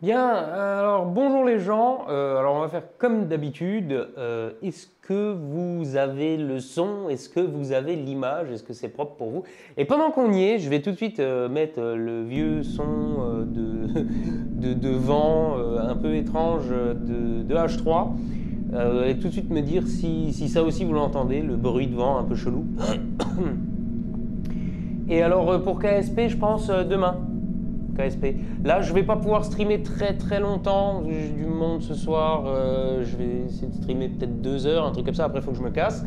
Bien, alors bonjour les gens. Alors on va faire comme d'habitude. Est-ce que vous avez le son? Est-ce que vous avez l'image? Est-ce que c'est propre pour vous? Et pendant qu'on y est, je vais tout de suite mettre le vieux son de vent un peu étrange de H3. Et tout de suite me dire si ça aussi vous l'entendez, le bruit de vent un peu chelou. Et alors pour KSP, je pense demain. KSP. Là, je vais pas pouvoir streamer très longtemps. J'ai du monde ce soir. Je vais essayer de streamer peut-être 2 heures, un truc comme ça. Après, il faut que je me casse.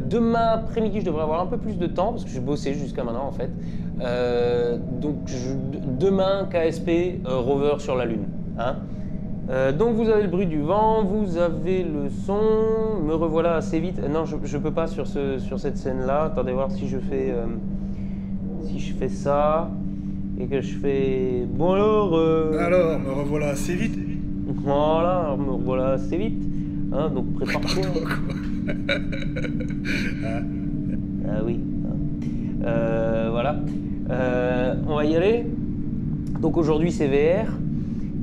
Demain après-midi, je devrais avoir un peu plus de temps parce que j'ai bossé jusqu'à maintenant en fait. Demain, KSP, rover sur la Lune. Hein. Donc vous avez le bruit du vent, vous avez le son. Me revoilà assez vite. Non, je peux pas sur cette scène-là. Attendez voir si je fais ça. Et que je fais bon alors. Alors, me revoilà assez vite. Voilà, me revoilà assez vite. Hein, donc prépare-toi. Ah oui. Voilà. On va y aller. Donc aujourd'hui c'est VR.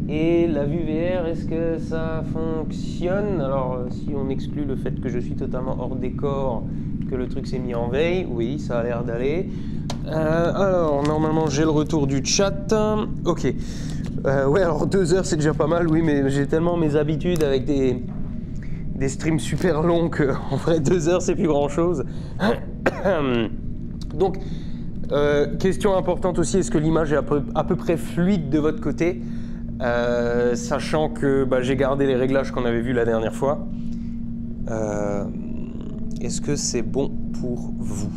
Et la vue VR, est-ce que ça fonctionne? Alors si on exclut le fait que je suis totalement hors décor, que le truc s'est mis en veille, oui, ça a l'air d'aller. Alors, normalement, j'ai le retour du chat. Ok. Ouais, alors 2 heures, c'est déjà pas mal, oui, mais j'ai tellement mes habitudes avec des streams super longs qu'en vrai, 2 heures, c'est plus grand-chose. Donc, question importante aussi, est-ce que l'image est à peu près fluide de votre côté? Sachant que j'ai gardé les réglages qu'on avait vus la dernière fois. Est-ce que c'est bon pour vous?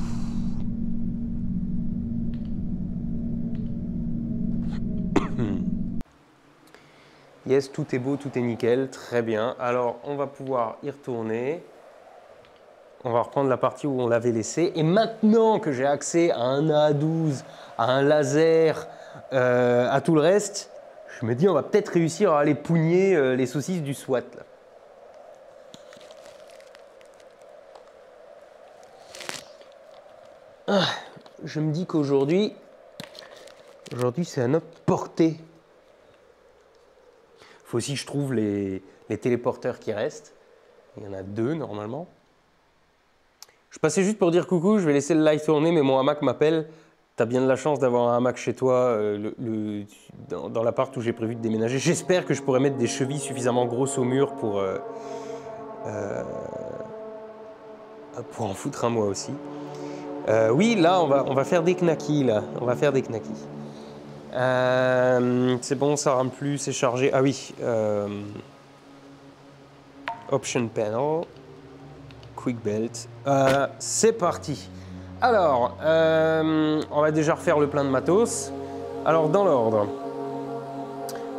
Yes, tout est beau, tout est nickel, très bien. Alors, on va pouvoir y retourner. On va reprendre la partie où on l'avait laissé. Et maintenant que j'ai accès à un A12, à un laser, à tout le reste, je me dis on va peut-être réussir à aller pougner les saucisses du SWAT. Là. Je me dis qu'aujourd'hui, c'est à notre portée. Il faut aussi que je trouve les téléporteurs qui restent. Il y en a 2 normalement. Je passais juste pour dire coucou, je vais laisser le live tourner, mais mon hamac m'appelle. Tu as bien de la chance d'avoir un hamac chez toi dans l'appart où j'ai prévu de déménager. J'espère que je pourrai mettre des chevilles suffisamment grosses au mur pour en foutre un moi aussi. Oui, là, on va faire des knackis, là. On va faire des knackis. C'est bon, ça rame plus, c'est chargé. Ah oui. Option panel. Quick belt. C'est parti. Alors, on va déjà refaire le plein de matos. Alors, dans l'ordre.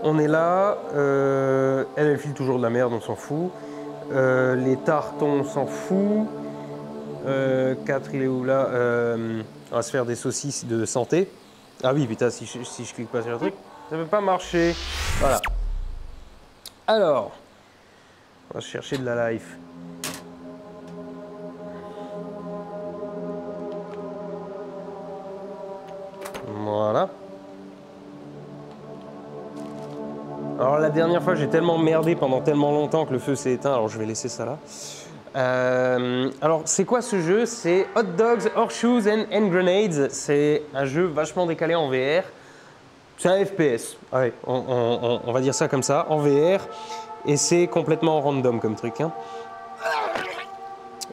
On est là. Elle file toujours de la merde, on s'en fout. Les tartons, on s'en fout. 4, il est où là? On va se faire des saucisses de santé. Ah oui, putain, si je clique pas sur le truc, ça ne peut pas marcher. Voilà. Alors, on va chercher de la life. Voilà. Alors la dernière fois, j'ai tellement merdé pendant tellement longtemps que le feu s'est éteint, alors je vais laisser ça là. Alors, c'est quoi ce jeu? C'est Hot Dogs, Horseshoes and Grenades. C'est un jeu vachement décalé en VR. C'est un FPS. Ouais, on va dire ça comme ça, en VR. Et c'est complètement random comme truc. Hein.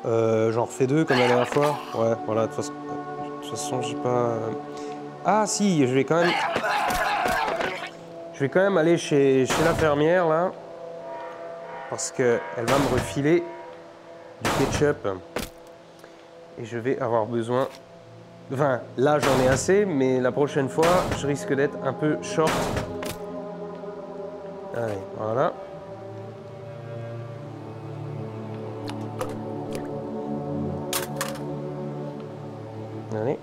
J'en refais 2 comme la dernière fois. Ouais, voilà, de toute façon, j'ai pas... Ah si, je vais quand même aller chez l'infirmière là. Parce qu'elle va me refiler du ketchup et je vais avoir besoin, enfin là j'en ai assez, mais la prochaine fois je risque d'être un peu short. Allez, voilà. Allez.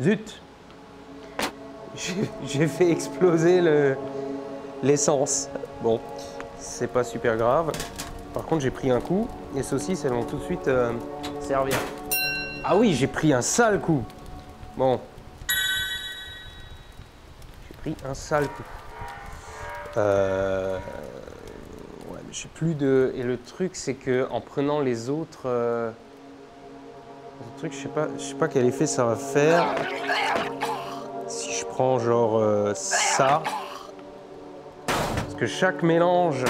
Zut! J'ai fait exploser l'essence. Bon, c'est pas super grave. Par contre, j'ai pris un coup. Les saucisses, elles vont tout de suite servir. Ah oui, j'ai pris un sale coup. Bon. J'ai pris un sale coup. Ouais, mais j'ai plus de... Et le truc, c'est que en prenant les autres... Le truc, je sais pas quel effet ça va faire. Si je prends genre ça... Parce que chaque mélange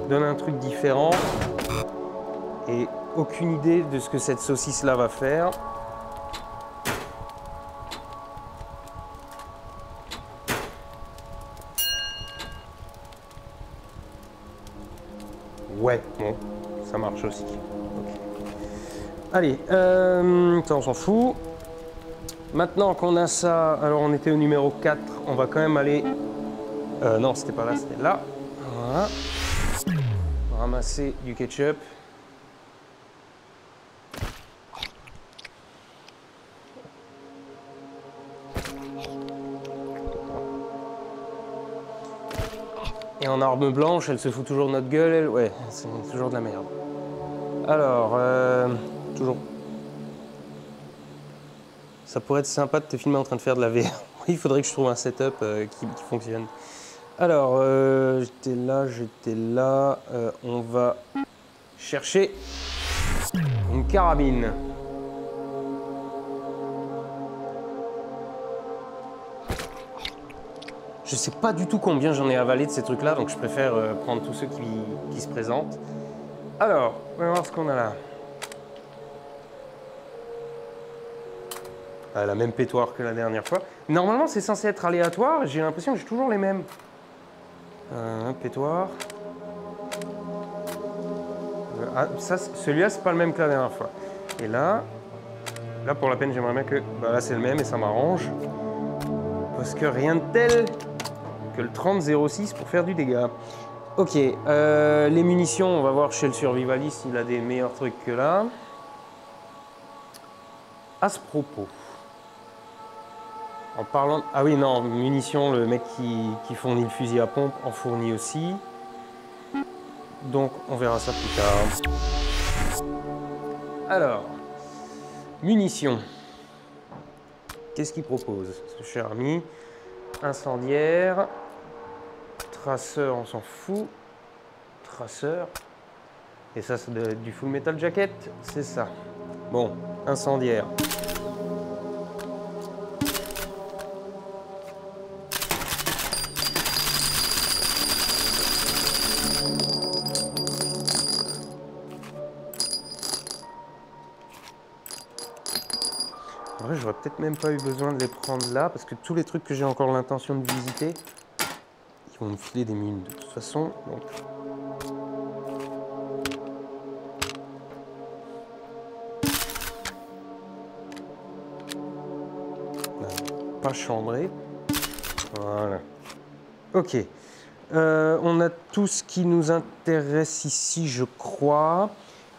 donne un truc différent. Et aucune idée de ce que cette saucisse-là va faire. Ouais, bon, ça marche aussi. Okay. Allez, ça on s'en fout. Maintenant qu'on a ça, alors on était au numéro 4, on va quand même aller... non, c'était pas là, c'était là. Voilà. Ramasser du ketchup. Et en arme blanche, elle se fout toujours de notre gueule, elle. Ouais, c'est toujours de la merde. Alors, toujours. Ça pourrait être sympa de te filmer en train de faire de la VR. Oui, il faudrait que je trouve un setup qui fonctionne. Alors, j'étais là. On va chercher une carabine. Je sais pas du tout combien j'en ai avalé de ces trucs-là, donc je préfère prendre tous ceux qui se présentent. Alors, on va voir ce qu'on a là. La même pétoire que la dernière fois. Normalement, c'est censé être aléatoire, et j'ai l'impression que j'ai toujours les mêmes. Pétoire. Ah, celui-là, c'est pas le même que la dernière fois. Et là pour la peine, j'aimerais bien que... Bah, là, c'est le même et ça m'arrange. Parce que rien de tel que le 30-06 pour faire du dégât. Ok, les munitions, on va voir chez le survivaliste, il a des meilleurs trucs que là. À ce propos, en parlant... Ah oui, non, munitions, le mec qui fournit le fusil à pompe en fournit aussi. Donc, on verra ça plus tard. Alors, munitions. Qu'est-ce qu'il propose, ce cher ami? Incendiaire. Traceur, on s'en fout. Traceur. Et ça, c'est du full metal jacket, c'est ça. Bon, incendiaire. En vrai, j'aurais peut-être même pas eu besoin de les prendre là, parce que tous les trucs que j'ai encore l'intention de visiter, ils vont me filer des mines de toute façon. Donc... Pas chambré. Voilà. Ok. On a tout ce qui nous intéresse ici, je crois.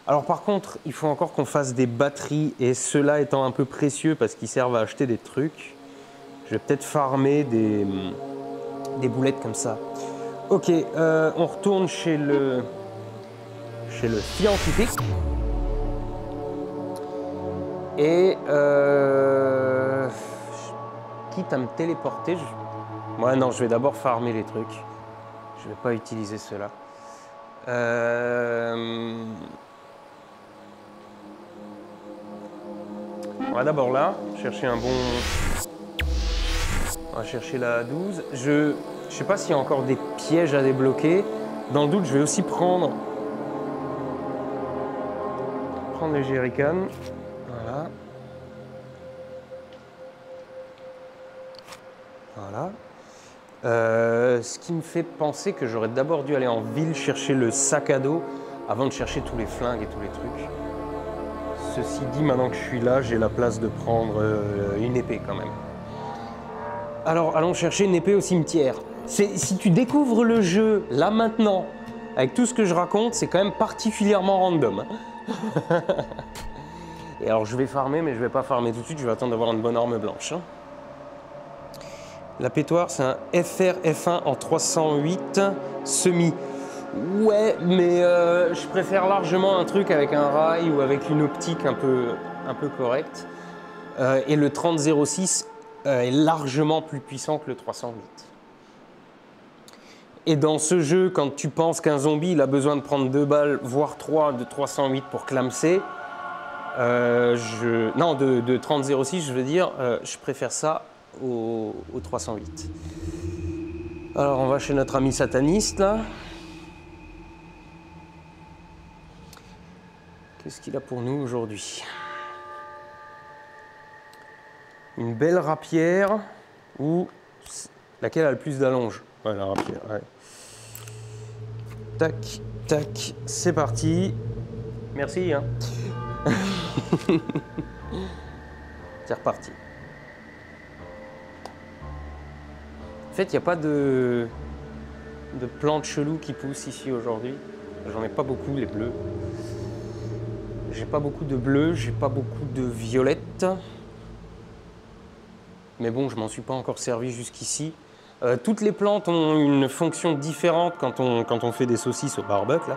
Alors par contre, il faut encore qu'on fasse des batteries, et ceux-là étant un peu précieux parce qu'ils servent à acheter des trucs, je vais peut-être farmer des boulettes comme ça. Ok, on retourne chez le scientifique. Et quitte à me téléporter, ouais, non, je vais d'abord farmer les trucs. Je vais pas utiliser ceux-là. On va d'abord là, chercher un bon... On va chercher la 12. Je sais pas s'il y a encore des pièges à débloquer. Dans le doute, je vais aussi prendre les jerrycans. Voilà. Voilà. Ce qui me fait penser que j'aurais d'abord dû aller en ville chercher le sac à dos avant de chercher tous les flingues et tous les trucs. Ceci dit, maintenant que je suis là, j'ai la place de prendre une épée quand même. Alors, allons chercher une épée au cimetière. Si tu découvres le jeu, là maintenant, avec tout ce que je raconte, c'est quand même particulièrement random. Et alors, je vais farmer, mais je vais pas farmer tout de suite, je vais attendre d'avoir une bonne arme blanche. La pétoire, c'est un FR F1 en 308 semi. Ouais, mais je préfère largement un truc avec un rail ou avec une optique un peu correcte. Et le 30-06 est largement plus puissant que le 308. Et dans ce jeu, quand tu penses qu'un zombie il a besoin de prendre 2 balles, voire 3 de 308 pour clamser, non, de 30-06, je veux dire, je préfère ça au 308. Alors, on va chez notre ami sataniste, là. Qu'est-ce qu'il a pour nous aujourd'hui? Une belle rapière ou laquelle a le plus d'allonge? Ouais, la rapière, ouais. Tac, tac, c'est parti. Merci, hein. C'est reparti. En fait, il n'y a pas de plantes cheloues qui poussent ici aujourd'hui. J'en ai pas beaucoup, les bleus. J'ai pas beaucoup de bleus, j'ai pas beaucoup de violettes. Mais bon, je m'en suis pas encore servi jusqu'ici. Toutes les plantes ont une fonction différente quand on fait des saucisses au barbecue, là.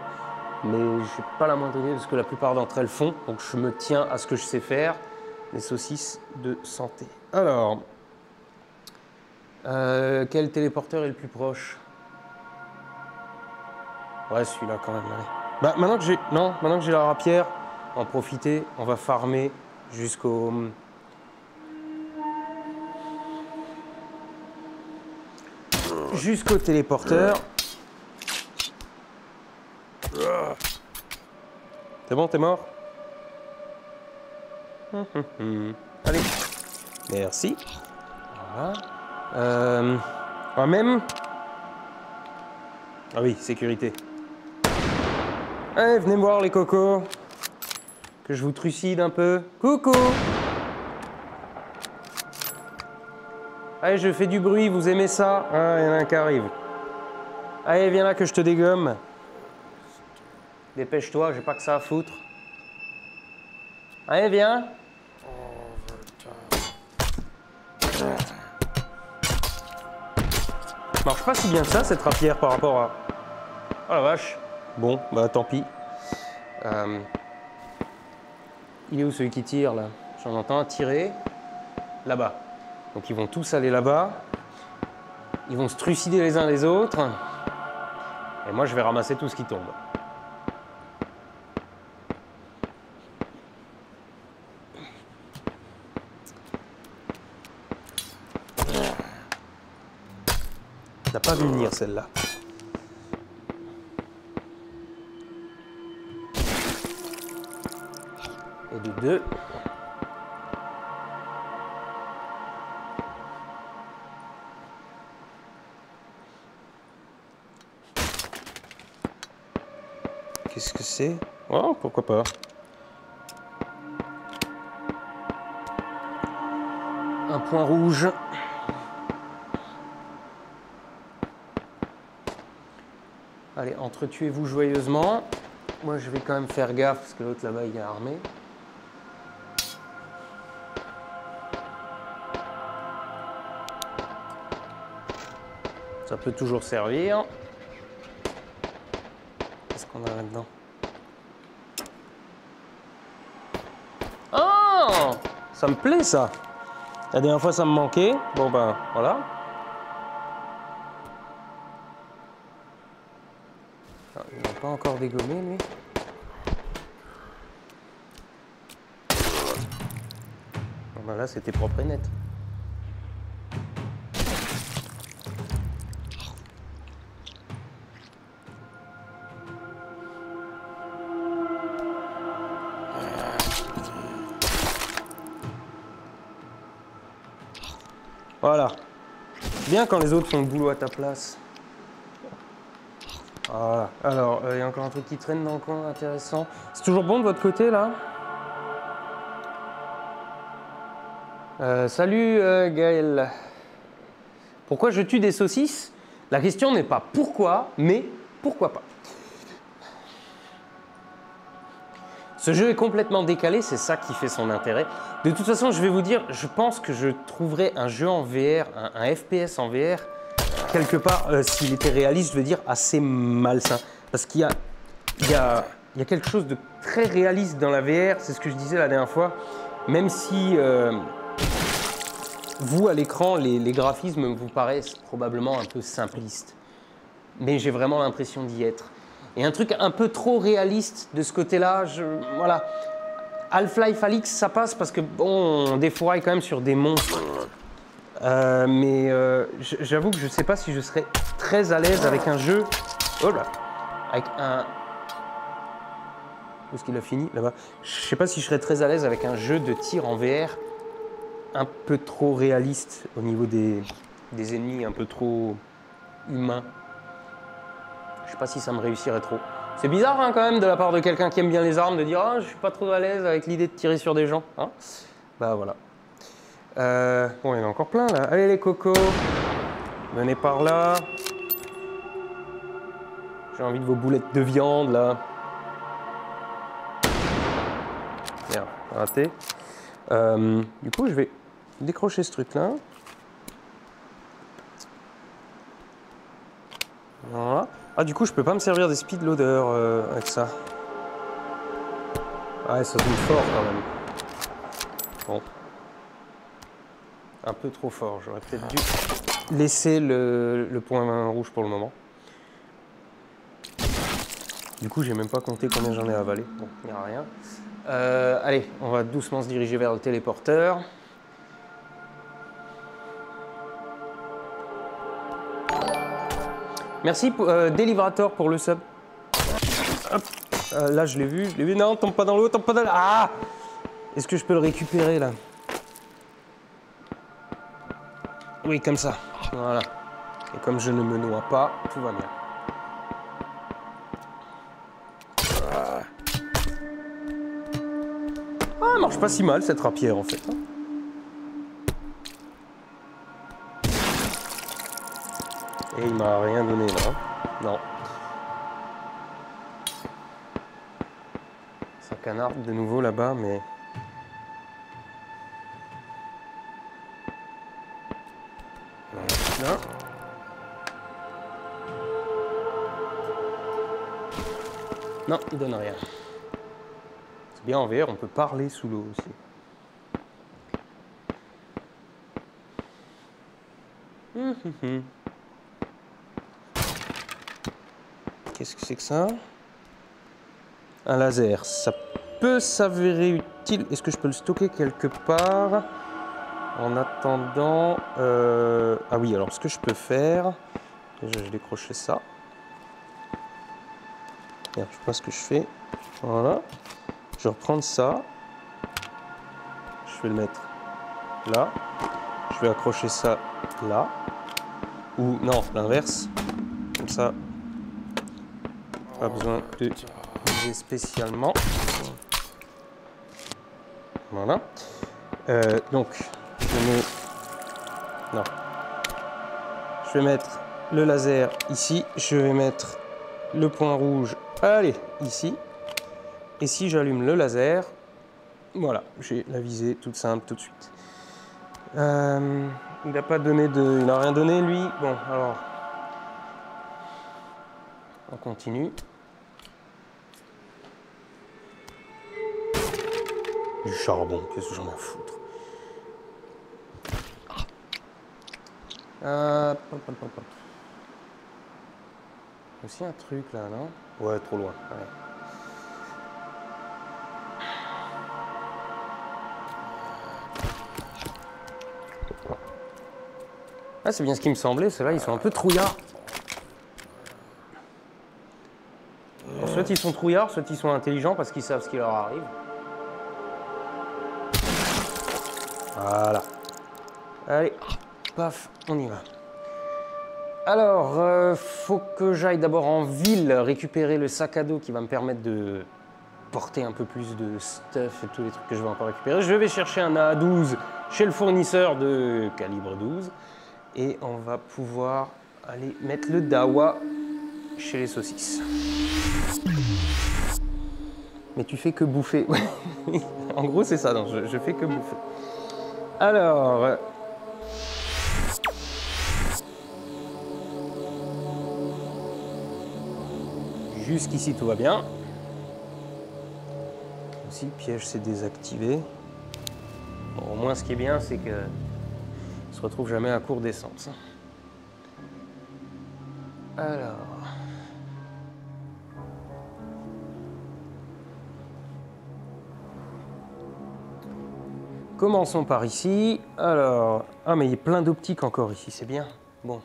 Mais j'ai pas la moindre idée de ce que la plupart d'entre elles font. Donc je me tiens à ce que je sais faire, les saucisses de santé. Alors, quel téléporteur est le plus proche? Ouais, celui-là quand même, allez. Bah, maintenant que j'ai la rapière, en profiter, on va farmer jusqu'au téléporteur. C'est bon, t'es mort? Allez, merci. Voilà. Même. Ah oui, sécurité. Allez, venez me voir les cocos. Que je vous trucide un peu. Coucou! Allez, je fais du bruit, vous aimez ça? Ah, il y en a un qui arrive. Allez, viens là que je te dégomme. Dépêche-toi, j'ai pas que ça à foutre. Allez, viens. Marche pas si bien que ça, cette rapière, par rapport à... Oh la vache. Bon, bah tant pis. Il est où celui qui tire, là? J'en entends un tirer. Là-bas. Donc ils vont tous aller là-bas. Ils vont se trucider les uns les autres. Et moi, je vais ramasser tout ce qui tombe. On n'a pas vu venir celle-là. Et de 2. Qu'est-ce que c'est? Oh, pourquoi pas. Un point rouge. Allez, entretuez-vous joyeusement. Moi, je vais quand même faire gaffe parce que l'autre là-bas, il est armé. Ça peut toujours servir. Qu'est-ce qu'on a là-dedans? Ah! Ça me plaît, ça. La dernière fois, ça me manquait. Bon, ben, voilà. Ah, il n'a pas encore dégommé, lui. Bon, ben là, c'était propre et net. Voilà. Bien quand les autres font le boulot à ta place. Voilà. Alors, il y a encore un truc qui traîne dans le coin, intéressant. C'est toujours bon de votre côté, là? Salut, Gaël. Pourquoi je tue des saucisses? La question n'est pas pourquoi, mais pourquoi pas. Ce jeu est complètement décalé, c'est ça qui fait son intérêt. De toute façon, je vais vous dire, je pense que je trouverais un jeu en VR, un FPS en VR, quelque part, s'il était réaliste, je veux dire, assez malsain. Parce qu'il y a quelque chose de très réaliste dans la VR, c'est ce que je disais la dernière fois. Même si vous, à l'écran, les graphismes vous paraissent probablement un peu simplistes. Mais j'ai vraiment l'impression d'y être. Et un truc un peu trop réaliste de ce côté-là, voilà. Half-Life Alyx, ça passe parce que, bon, on défouraille quand même sur des monstres. Mais j'avoue que je ne sais pas si je serais très à l'aise avec un jeu... Oh là, avec un... Où est-ce qu'il a fini? Là-bas. Je ne sais pas si je serais très à l'aise avec un jeu de tir en VR un peu trop réaliste au niveau des ennemis, un peu trop humains. Je ne sais pas si ça me réussirait trop. C'est bizarre hein, quand même de la part de quelqu'un qui aime bien les armes de dire « Ah, je suis pas trop à l'aise avec l'idée de tirer sur des gens. Hein ». Bah voilà. Bon, il y en a encore plein là. Allez les cocos, venez par là. J'ai envie de vos boulettes de viande là. Merde, raté. Du coup, je vais décrocher ce truc là. Voilà. Ah, du coup, je peux pas me servir des speed loaders avec ça. Ouais, ça tombe fort quand même. Bon. Un peu trop fort. J'aurais peut-être dû laisser le point rouge pour le moment. Du coup, j'ai même pas compté combien j'en ai avalé. Bon, il n'y a rien. Allez, on va doucement se diriger vers le téléporteur. Merci Délivrator pour le sub. Hop. Là, je l'ai vu. Non, tombe pas dans l'eau, tombe pas dans l'eau. Ah! Est-ce que je peux le récupérer là? Oui, comme ça. Voilà. Et comme je ne me noie pas, tout va bien. Ah, elle marche pas si mal cette rapière en fait. Et il m'a rien donné là. Non. Ça canarde de nouveau là-bas, mais... Là. Non, il donne rien. C'est bien en VR, on peut parler sous l'eau aussi. Qu'est-ce que c'est que ça? Un laser. Ça peut s'avérer utile. Est-ce que je peux le stocker quelque part? En attendant... Ah oui, alors ce que je peux faire... Déjà, je décrochais ça. Merde, je sais pas ce que je fais. Voilà. Je vais reprendre ça. Je vais le mettre là. Je vais accrocher ça là. Ou non, l'inverse. Comme ça. Pas besoin de viser spécialement. Voilà. Donc, je mets... Non. Je vais mettre le laser ici. Je vais mettre le point rouge, allez, ici. Et si j'allume le laser, voilà, j'ai la visée toute simple tout de suite. Il n'a pas donné de... Il n'a rien donné, lui. Bon, alors... On continue. Du charbon, qu'est-ce que j'en ai à foutre? Aussi un truc là, non? Ouais, trop loin. Ouais. Ah, c'est bien ce qui me semblait, ceux-là, ils sont un peu trouillards. Alors, soit ils sont trouillards, soit ils sont intelligents parce qu'ils savent ce qui leur arrive. Voilà. Allez, paf, on y va. Alors, faut que j'aille d'abord en ville récupérer le sac à dos qui va me permettre de porter un peu plus de stuff et tous les trucs que je vais encore récupérer. Je vais chercher un AA12 chez le fournisseur de calibre 12 et on va pouvoir aller mettre le Dawa chez les saucisses. Mais tu fais que bouffer. En gros, c'est ça, non, je fais que bouffer. Alors... Jusqu'ici, tout va bien. Aussi, le piège s'est désactivé. Bon, au moins, ce qui est bien, c'est que on se retrouve jamais à court d'essence. Alors... Commençons par ici. Alors... Ah, mais il y a plein d'optiques encore ici, c'est bien. Bon. On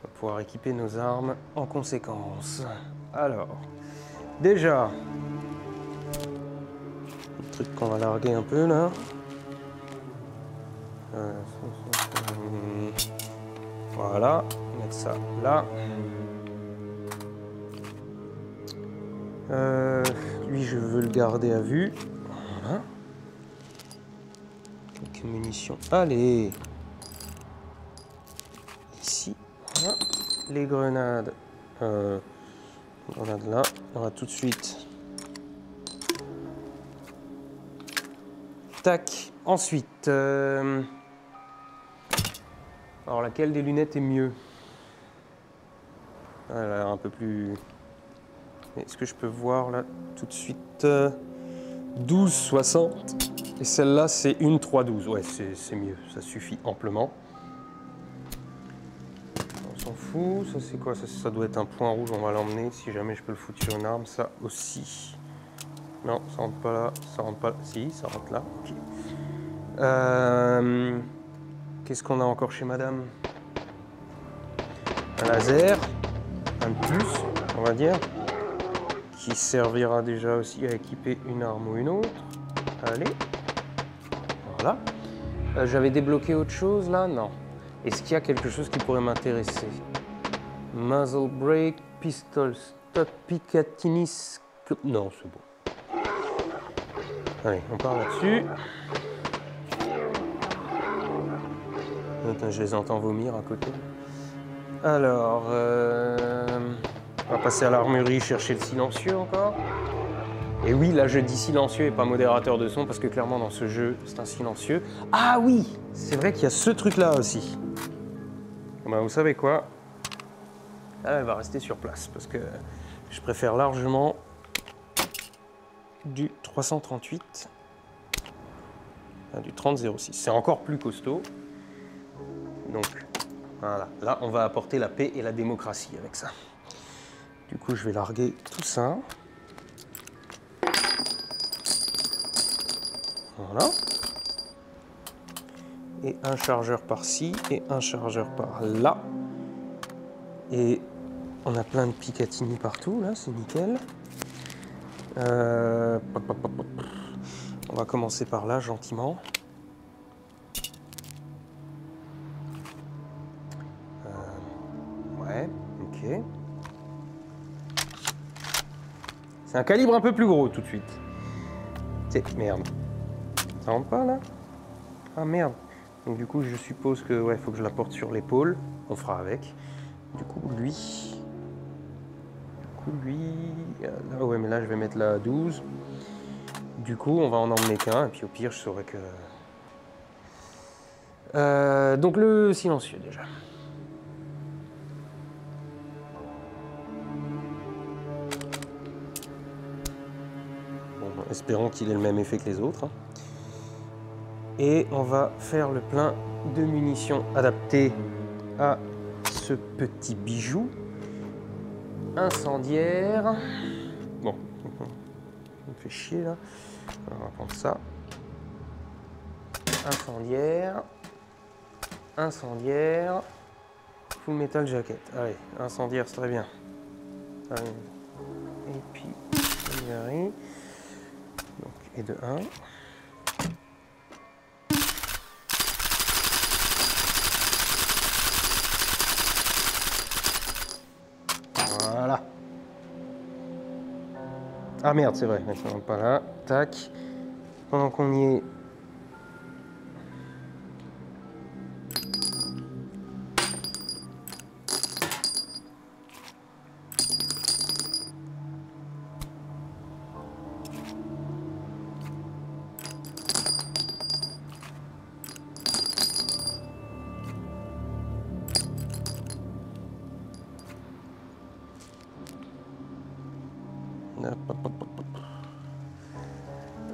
va pouvoir équiper nos armes en conséquence. Alors... Déjà... Le truc qu'on va larguer un peu, là. Voilà. Mettre ça là. Lui, je veux le garder à vue. Voilà. Quelques munitions. Allez. Ici. Voilà. Les grenades. Grenades là. On va tout de suite. Tac. Ensuite. Alors, laquelle des lunettes est mieux? Elle a l'air un peu plus... Est-ce que je peux voir là tout de suite 12,60 et celle-là c'est une 3,12. Ouais, c'est mieux, ça suffit amplement. On s'en fout, ça c'est quoi? Ça doit être un point rouge, on va l'emmener si jamais je peux le foutre sur une arme. Ça aussi. Non, ça rentre pas là, ça rentre pas là. Si, ça rentre là. Ok. Qu'est-ce qu'on a encore chez madame? Un laser, un de plus, on va dire. Qui servira déjà aussi à équiper une arme ou une autre. Allez. Voilà. J'avais débloqué autre chose là? Non. Est-ce qu'il y a quelque chose qui pourrait m'intéresser? Muzzle brake, pistol stock, Picatinny. Non, c'est bon. Allez, on part là-dessus. Attends, je les entends vomir à côté. Alors, on va passer à l'armurerie chercher le silencieux encore. Et oui, là je dis silencieux et pas modérateur de son parce que clairement dans ce jeu c'est un silencieux. Ah oui, c'est vrai qu'il y a ce truc là aussi. Ben, vous savez quoi? Elle va rester sur place parce que je préfère largement du 338 à du 3006. C'est encore plus costaud. Donc voilà, là on va apporter la paix et la démocratie avec ça. Du coup je vais larguer tout ça. Voilà. Et un chargeur par-ci et un chargeur par-là. Et on a plein de Picatinny partout, là, c'est nickel. On va commencer par là, gentiment. Ouais, ok. C'est un calibre un peu plus gros tout de suite. C'est merde. Ça rentre pas là? Ah merde. Donc du coup je suppose que ouais, faut que je la porte sur l'épaule. On fera avec. Du coup lui. Là ouais mais là je vais mettre la 12. Du coup on va en emmener qu'un et puis au pire je saurais que. Donc le silencieux déjà. Bon, espérons qu'il ait le même effet que les autres. Hein. Et on va faire le plein de munitions adaptées à ce petit bijou incendiaire. Bon, on me fait chier là. On va prendre ça. Incendiaire. Full metal jacket. Allez, incendiaire, c'est très bien. Allez. Et puis, donc, et de 1. Voilà. Ah merde, c'est vrai, ça rentre pas là. Tac. Pendant qu'on y est.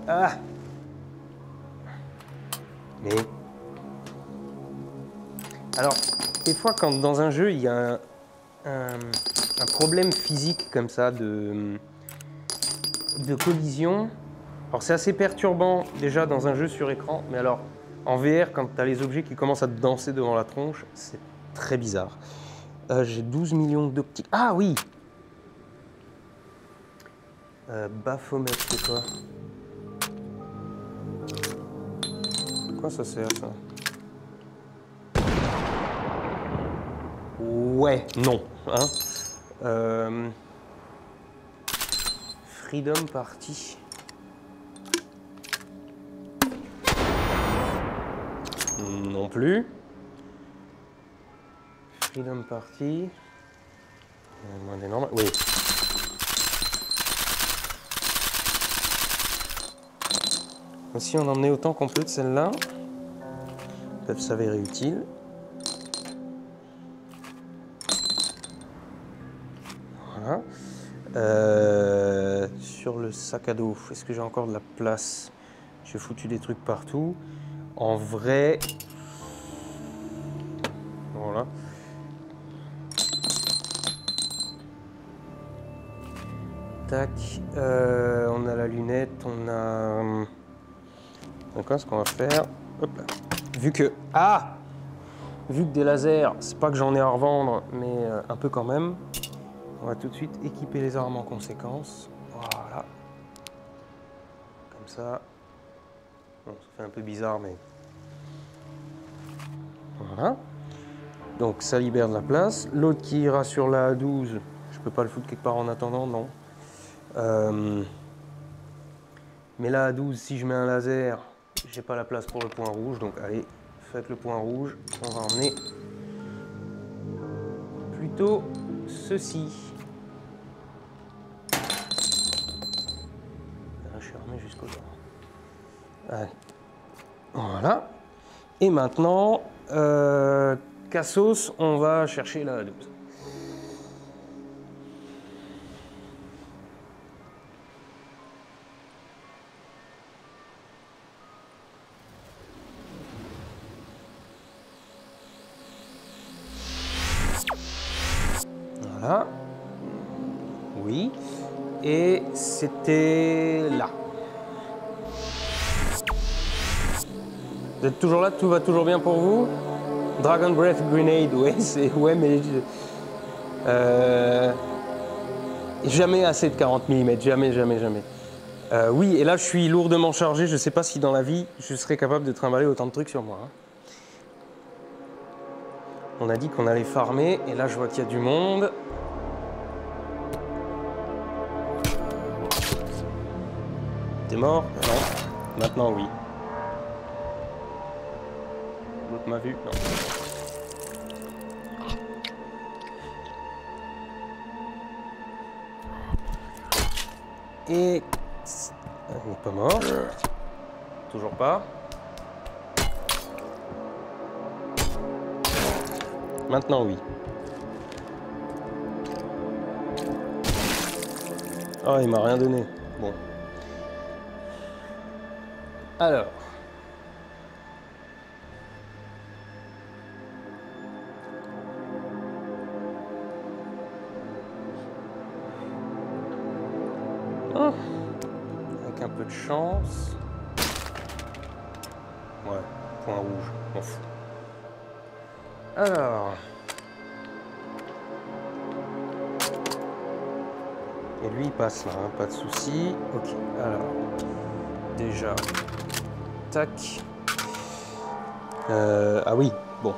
Ah. Mais... Alors, des fois, quand dans un jeu, il y a un problème physique comme ça de collision, alors c'est assez perturbant déjà dans un jeu sur écran, mais alors en VR, quand tu as les objets qui commencent à te danser devant la tronche, c'est très bizarre. J'ai 12 millions d'optiques. Ah oui! Baphomet, c'est quoi? Quoi ça sert ça? Ouais, non. Hein. Freedom Party. Non plus. Freedom Party. Moins d'énormes. Oui. Si on en met autant qu'on peut de celles-là, peuvent s'avérer utiles. Voilà. Sur le sac à dos, est-ce que j'ai encore de la place? J'ai foutu des trucs partout. En vrai... Voilà. Tac. On a la lunette, on a... D'accord, ce qu'on va faire... Hop là. Vu que... Ah! Vu que des lasers, c'est pas que j'en ai à revendre, mais un peu quand même. On va tout de suite équiper les armes en conséquence. Voilà. Comme ça. Bon, ça fait un peu bizarre, mais... Voilà. Donc ça libère de la place. L'autre qui ira sur la A12, je peux pas le foutre quelque part en attendant, non. Mais la A12, si je mets un laser, j'ai pas la place pour le point rouge. Donc allez, faites le point rouge. On va emmener plutôt ceci. Je suis remis jusqu'au bord. Allez. Voilà. Et maintenant, Cassos, on va chercher la A12. Voilà. Oui. Et c'était là. Vous êtes toujours là? Tout va toujours bien pour vous? Dragon Breath Grenade, ouais, c'est... Ouais, mais... jamais assez de 40 mm, jamais, jamais, jamais. Oui, et là, je suis lourdement chargé. Je ne sais pas si dans la vie, je serais capable de trimballer autant de trucs sur moi. Hein. On a dit qu'on allait farmer, et là, je vois qu'il y a du monde. T'es mort? Non. Maintenant, oui. L'autre m'a vu? Non. Et... Il n'est pas mort. Toujours pas. Maintenant, oui. Ah, il m'a rien donné. Bon. Alors... Oh. Avec un peu de chance... Ouais, point rouge, m'en fous. Alors... Et lui, il passe là, hein, pas de souci. Ok, alors... Déjà... Tac... Ah oui, bon.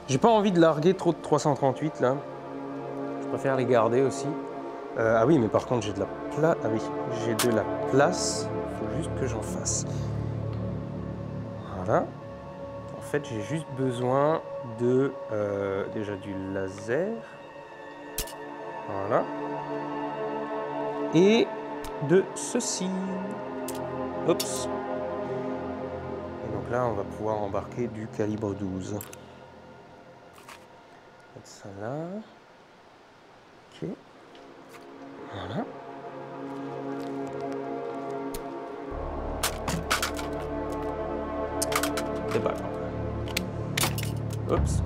J'ai pas envie de larguer trop de 338 là. Je préfère les garder aussi. Ah oui, mais par contre, j'ai de la place. Ah oui, j'ai de la place. Il faut juste que j'en fasse. Voilà. En fait, j'ai juste besoin de déjà du laser. Voilà. Et de ceci. Oups. Et donc là, on va pouvoir embarquer du calibre 12. Mettre ça là. Ok. Voilà. C'est pas grave. Oups.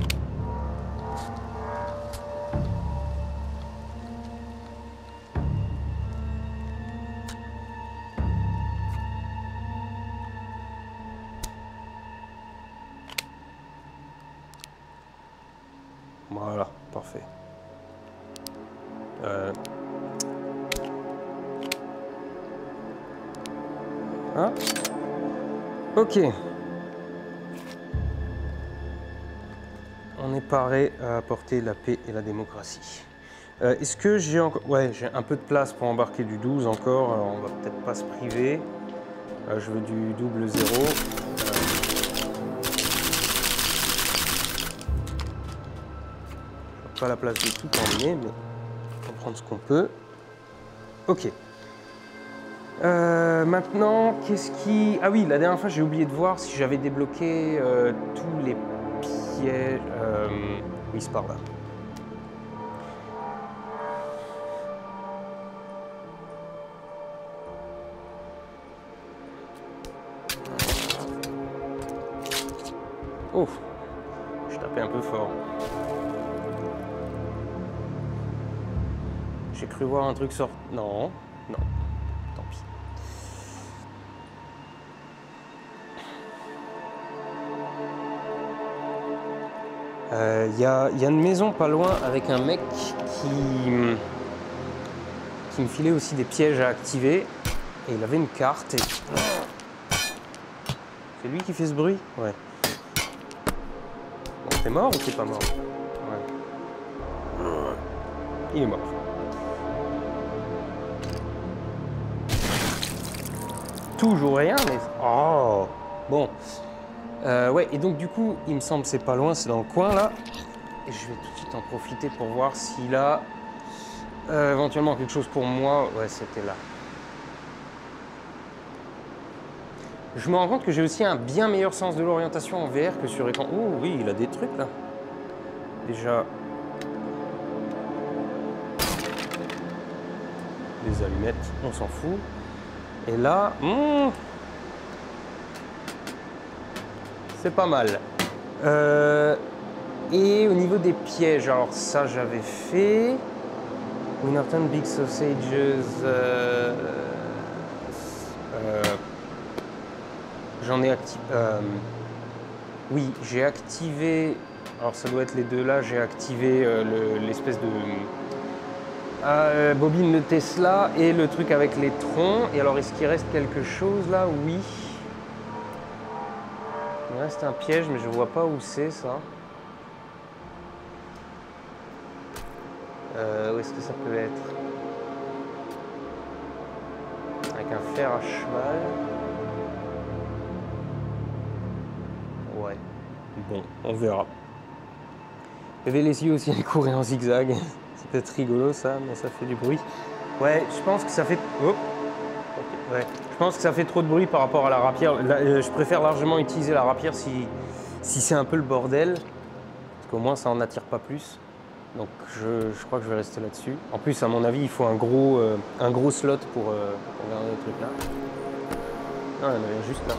Voilà, parfait. Ah. Ok. On est paré à apporter la paix et la démocratie. Est-ce que j'ai encore... Ouais, j'ai un peu de place pour embarquer du 12 encore, alors on va peut-être pas se priver. Je veux du double 0. Pas la place de tout emmener, mais on va prendre ce qu'on peut. Ok. Maintenant, qu'est-ce qui... Ah oui, la dernière fois, j'ai oublié de voir si j'avais débloqué tous les pièges... Oui, c'est par là. Oh, je tapais un peu fort. J'ai cru voir un truc sortir. Non, non, tant pis. Il y a une maison pas loin avec un mec qui me filait aussi des pièges à activer. Et il avait une carte. Et... C'est lui qui fait ce bruit? Ouais. Bon, t'es mort ou t'es pas mort? Ouais. Il est mort. Toujours rien, mais... Oh. Bon. Ouais, et donc du coup, il me semble que c'est pas loin, c'est dans le coin là. Et je vais tout de suite en profiter pour voir s'il a éventuellement quelque chose pour moi. Ouais, c'était là. Je me rends compte que j'ai aussi un bien meilleur sens de l'orientation en VR que sur écran. Oh oui, il a des trucs là. Déjà... Des allumettes, on s'en fout. Et là... c'est pas mal. Et au niveau des pièges, alors ça j'avais fait. Winterton Big Sausages. J'en ai activé. Oui, j'ai activé. Alors ça doit être les deux là. J'ai activé l'espèce de bobine de Tesla et le truc avec les troncs. Et alors est-ce qu'il reste quelque chose là? Oui. Il reste un piège, mais je vois pas où c'est ça. Où est-ce que ça peut être? Avec un fer à cheval. Ouais. Bon, on verra. Il y avait les yeux aussi, elle courait en zigzag. C'est peut-être rigolo ça, mais ça fait du bruit. Ouais, je pense que ça fait... Oh. Okay. Ouais. Je pense que ça fait trop de bruit par rapport à la rapière. Là, je préfère largement utiliser la rapière si c'est un peu le bordel. Parce qu'au moins ça en attire pas plus. Donc je crois que je vais rester là-dessus. En plus, à mon avis, il faut un gros slot pour garder le truc là. Non, il y en avait juste là.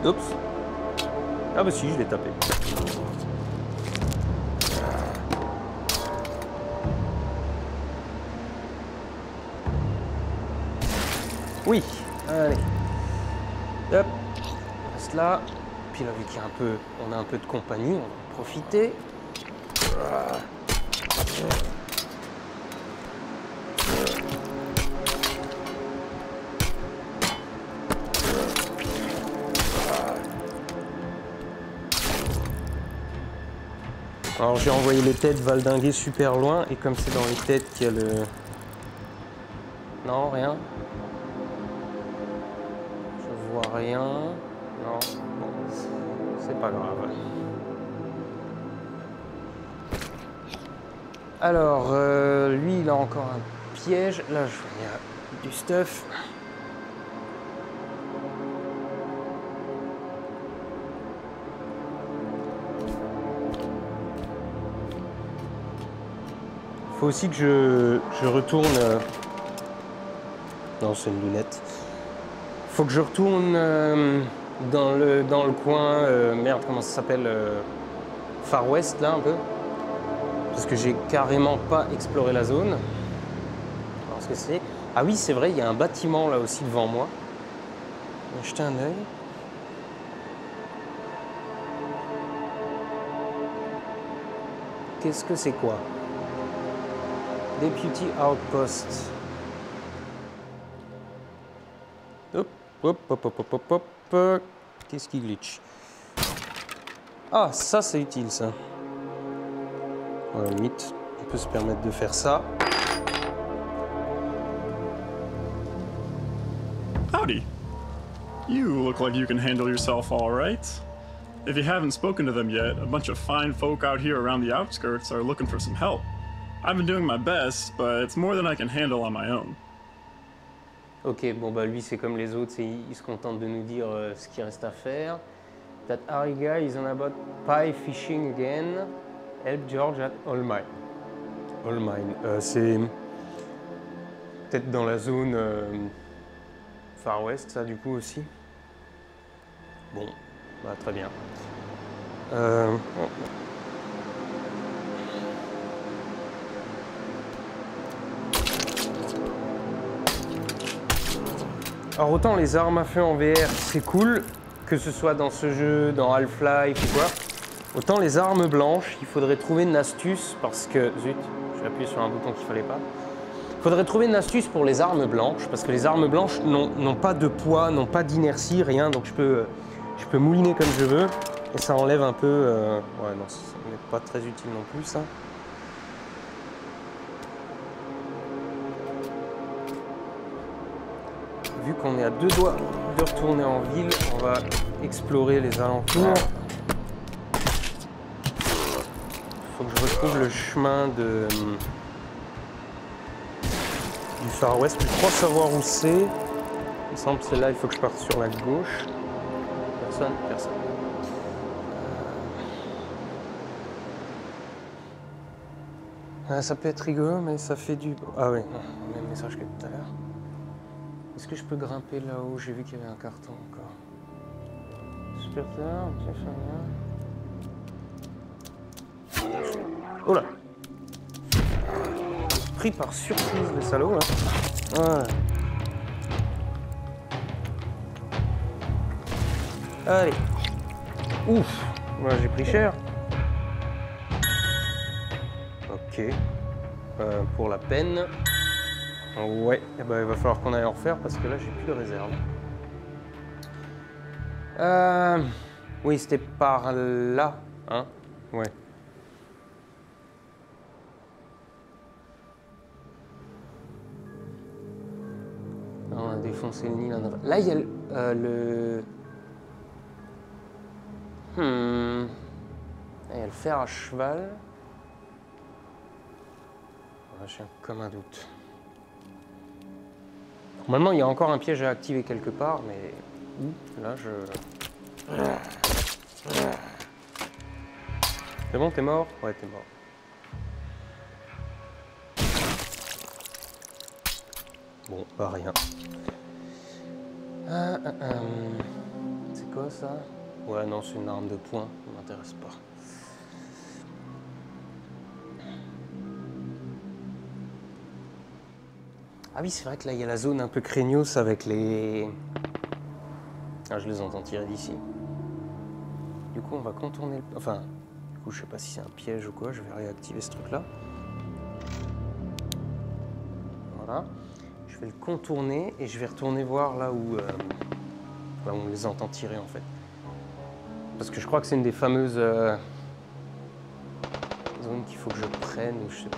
Oups. Ah bah si, je l'ai tapé. Oui, allez. Hop, on reste là. Puis là, vu qu'il y a on a un peu de compagnie, on va en profiter. Alors j'ai envoyé les têtes valdinguer super loin et comme c'est dans les têtes qu'il y a le... Non, rien. Je vois rien. Non, bon, c'est pas grave. Alors, lui, il a encore un piège. Là, je vois, il y a du stuff. Faut aussi que je retourne... Non, c'est une lunette. Faut que je retourne dans le coin... merde, comment ça s'appelle Far West, là, un peu. Parce que j'ai carrément pas exploré la zone. Alors, ce que c'est... Ah oui, c'est vrai, il y a un bâtiment, là, aussi, devant moi. Je vais jeter un œil. Qu'est-ce que c'est quoi? Deputy Outpost. Hop, hop, hop, hop, hop, hop, hop. Qu'est-ce qui glitch? Ah, ça c'est utile ça. À la limite, on peut se permettre de faire ça. Howdy. You look like you can handle yourself all right. If you haven't spoken to them yet, a bunch of fine folk out here around the outskirts are looking for some help. I've been doing my best, but it's more than I can handle on my own. Ok, bon bah lui c'est comme les autres, il se contente de nous dire ce qu'il reste à faire. That Harry guy is on about pie fishing again. Help George at All Mine. All Mine, c'est peut-être dans la zone Far West, ça du coup aussi. Bon, bah très bien. Alors autant les armes à feu en VR c'est cool, que ce soit dans ce jeu, dans Half-Life ou quoi, autant les armes blanches, il faudrait trouver une astuce parce que... Zut, j'ai appuyé sur un bouton qu'il fallait pas. Il faudrait trouver une astuce pour les armes blanches, parce que les armes blanches n'ont pas de poids, n'ont pas d'inertie, rien, donc je peux mouliner comme je veux, et ça enlève un peu... Ouais non, ça n'est pas très utile non plus ça. Vu qu'on est à 2 doigts de retourner en ville, on va explorer les alentours. Il faut que je retrouve le chemin du Far West. Je crois savoir où c'est. Il me semble que c'est là, il faut que je parte sur la gauche. Personne, personne. Ça peut être rigolo, mais ça fait du... Ah oui, même message que tout à l'heure. Est-ce que je peux grimper là-haut? J'ai vu qu'il y avait un carton encore. Super tard, tiens, rien. Oh là! Pris par surprise le salaud là. Ouais. Allez. Ouf! Ouais, j'ai pris cher. Ok. Pour la peine. Ouais, eh ben, il va falloir qu'on aille en refaire parce que là j'ai plus de réserve. Oui, c'était par là, hein? Ouais. On a défoncé le Nil. Là, il y a le... Là, il y a le fer à cheval. J'ai comme un doute. Normalement, il y a encore un piège à activer quelque part, mais là, je... C'est bon, t'es mort? Ouais, t'es mort. Bon, bah rien. C'est quoi ça? Ouais, non, c'est une arme de poing, ça m'intéresse pas. Ah oui, c'est vrai que là, il y a la zone un peu craignos avec les... Ah, je les entends tirer d'ici. Du coup, on va contourner le... Enfin, du coup, je sais pas si c'est un piège ou quoi. Je vais réactiver ce truc-là. Voilà. Je vais le contourner et je vais retourner voir là où on les entend tirer, en fait. Parce que je crois que c'est une des fameuses zones qu'il faut que je prenne ou je sais pas.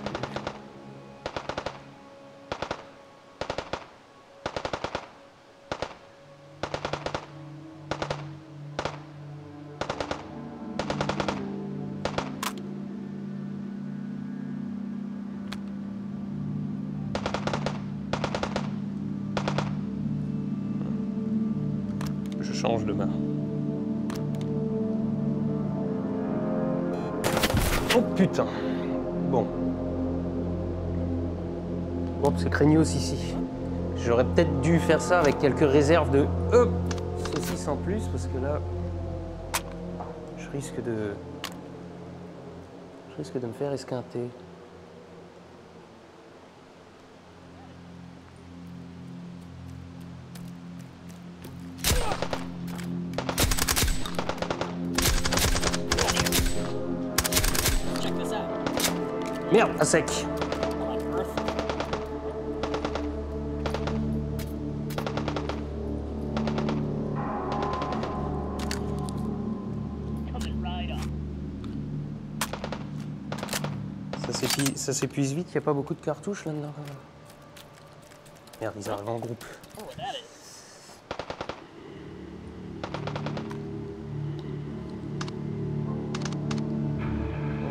Change de main. Oh putain. Bon. Hop, c'est craignos ici. J'aurais peut-être dû faire ça avec quelques réserves de saucisses en plus, parce que là, je risque de me faire esquinter. Merde, à sec. Ça s'épuise vite, il n'y a pas beaucoup de cartouches là-dedans. Merde, ils arrivent en groupe.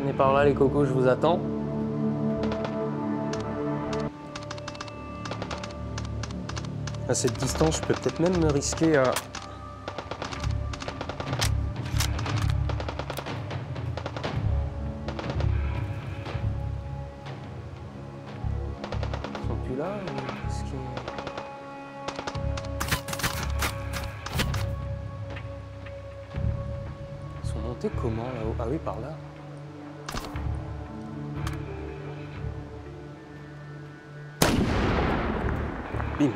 On est par là les cocos, je vous attends. À cette distance, je peux peut-être même me risquer à... Ils sont plus là ou est-ce qu'ils... Ils sont montés comment là-haut? Ah oui, par là. Bim.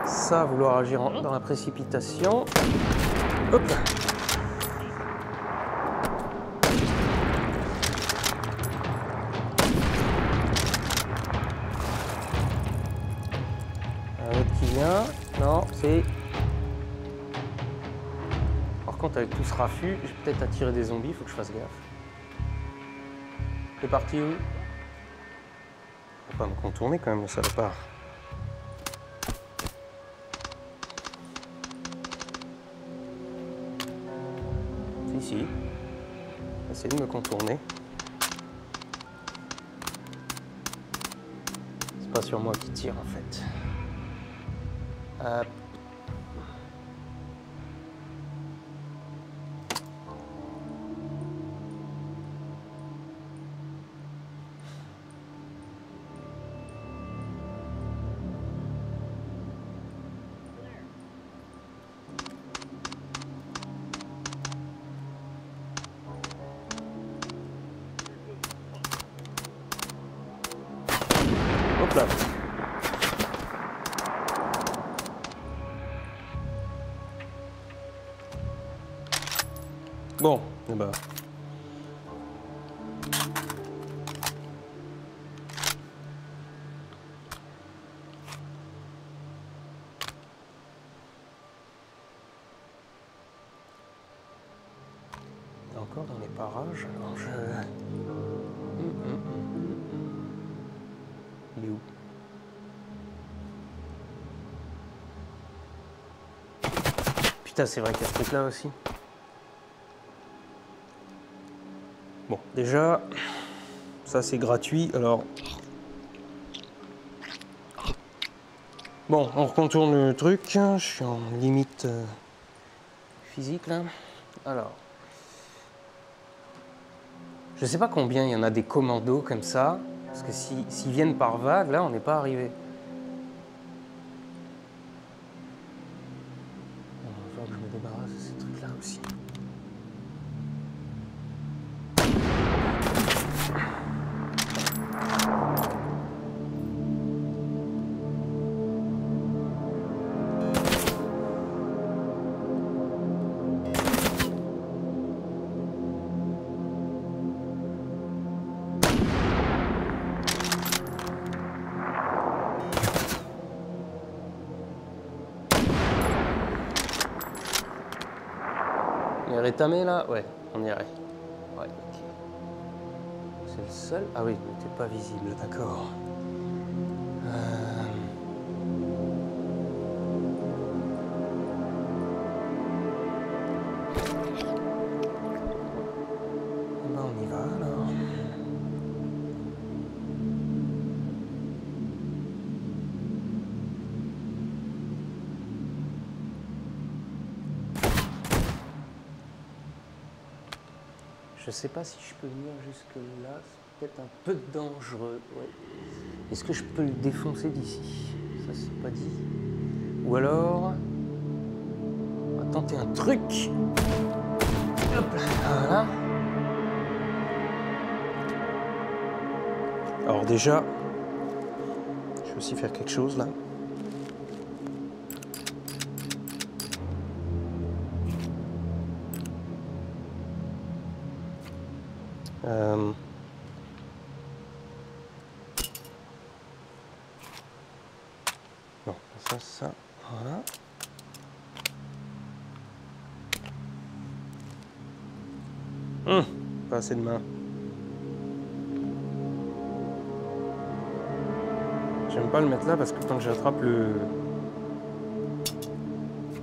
Ça, vouloir agir dans la précipitation. Hop. Un autre qui vient. Non, c'est... Par contre, avec tout ce raffut, j'ai peut-être attiré des zombies, il faut que je fasse gaffe. C'est parti où? Faut pas me contourner quand même, le salopard. Si. Essayer de me contourner. C'est pas sur moi qui tire en fait. Hop. Hop là. Bon, et bah. Encore dans les parages, alors je... Il est où? Putain, c'est vrai qu'il y a ce truc là aussi. Bon, déjà, ça c'est gratuit, alors... Bon, on recontourne le truc, je suis en limite physique là. Alors... Je sais pas combien il y en a des commandos comme ça, parce que s'ils viennent par vague, là on n'est pas arrivé. Il va falloir que je me débarrasse de ces trucs là aussi. Il est rétamé là? Ouais, on irait. Ouais, ok. C'est le seul? Ah oui, il n'était pas visible, d'accord. Ben, on y va alors. Je sais pas si je peux venir jusque là, c'est peut-être un peu dangereux. Ouais. Est-ce que je peux le défoncer d'ici? Ça c'est pas dit. Ou alors... On va tenter un truc. Hop là, voilà. Alors déjà, je vais aussi faire quelque chose là. Non, ça, voilà. Pas assez de main. J'aime pas le mettre là parce que quand j'attrape le...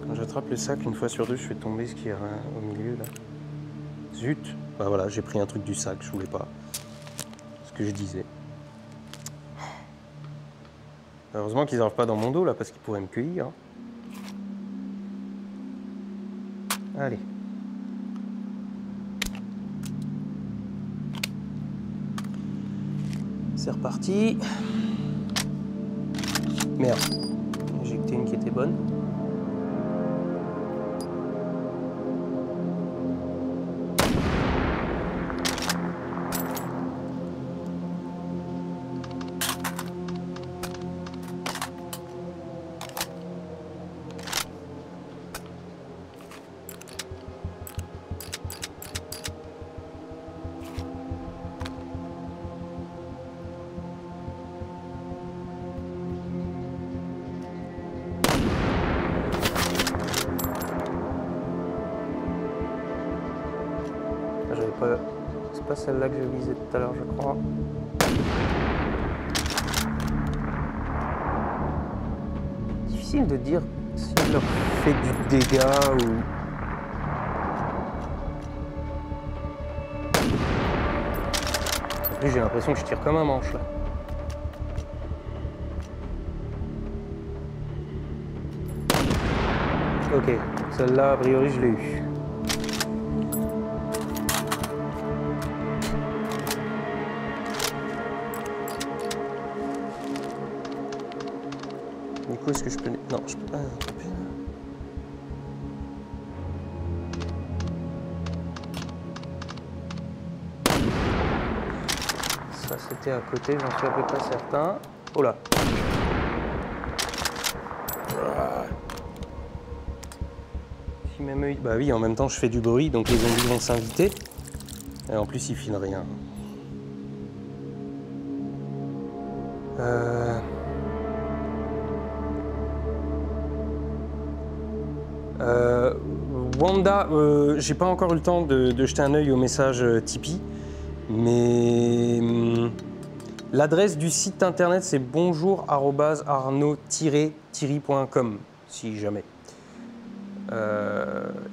Quand j'attrape le sac, une fois sur deux, je fais tomber ce qu'il y a au milieu là. Zut. Bah voilà, j'ai pris un truc du sac, je voulais pas. Ce que je disais. Heureusement qu'ils n'arrivent pas dans mon dos là parce qu'ils pourraient me cueillir. Hein. Allez. C'est reparti. Merde. J'ai éjecté une qui était bonne. C'est pas celle-là que je visais tout à l'heure, je crois. Difficile de dire si je leur fais du dégât ou... En plus, j'ai l'impression que je tire comme un manche là. Ok, celle-là, a priori, je l'ai eue. Du coup, est-ce que je peux... Non, je peux pas attraper là. Ça, c'était à côté, j'en suis à peu près certain. Oh là. Si même eux... Bah oui, en même temps, je fais du bruit, donc les zombies vont s'inviter. Et en plus, ils filent rien. Wanda, j'ai pas encore eu le temps de jeter un œil au message Tipeee, mais l'adresse du site internet c'est bonjour@arnaud-thierry.com si jamais.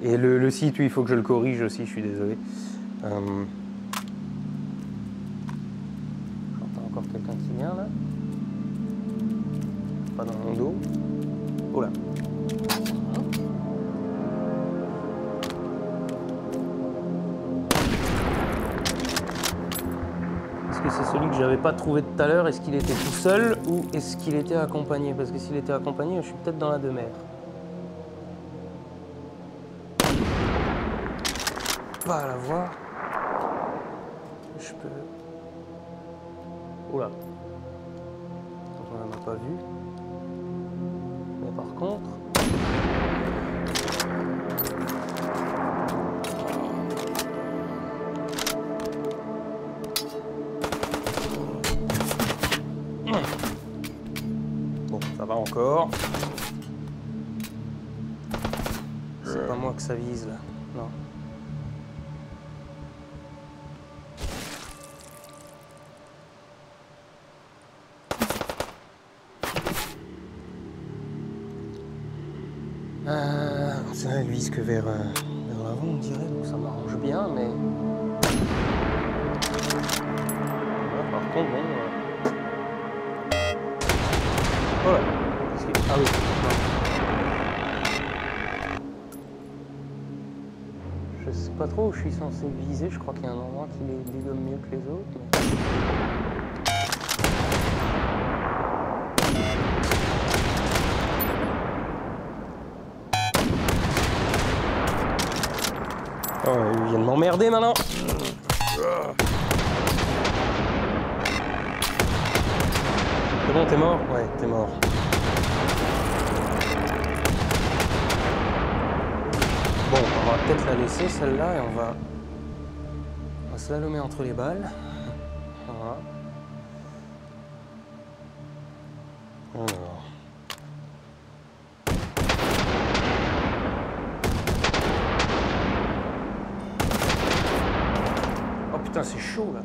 Et le site, oui, il faut que je le corrige aussi, je suis désolé. J'entends encore quelqu'un qui vient là. Pas dans mon dos. Oh là. Est-ce que c'est celui que j'avais pas trouvé tout à l'heure? Est-ce qu'il était tout seul ou est-ce qu'il était accompagné? Parce que s'il était accompagné, je suis peut-être dans la demeure. Pas à la voir. Je peux... Oula. On n'en a pas vu. Mais par contre... Bon, ça va encore. C'est pas moi que ça vise là. Non. Ça elle vise que vers l'avant on dirait, donc ça m'arrange bien, mais... Voilà, par contre, bon... Voilà. Ah oui. Je sais pas trop où je suis censé viser. Je crois qu'il y a un endroit qui les dégomme mieux que les autres. Mais... Oh, il vient de m'emmerder maintenant. C'est bon, t'es mort? Ouais, t'es mort. Bon, on va peut-être la laisser celle-là et on va slalomer entre les balles. Voilà. Alors. Oh putain, c'est chaud là.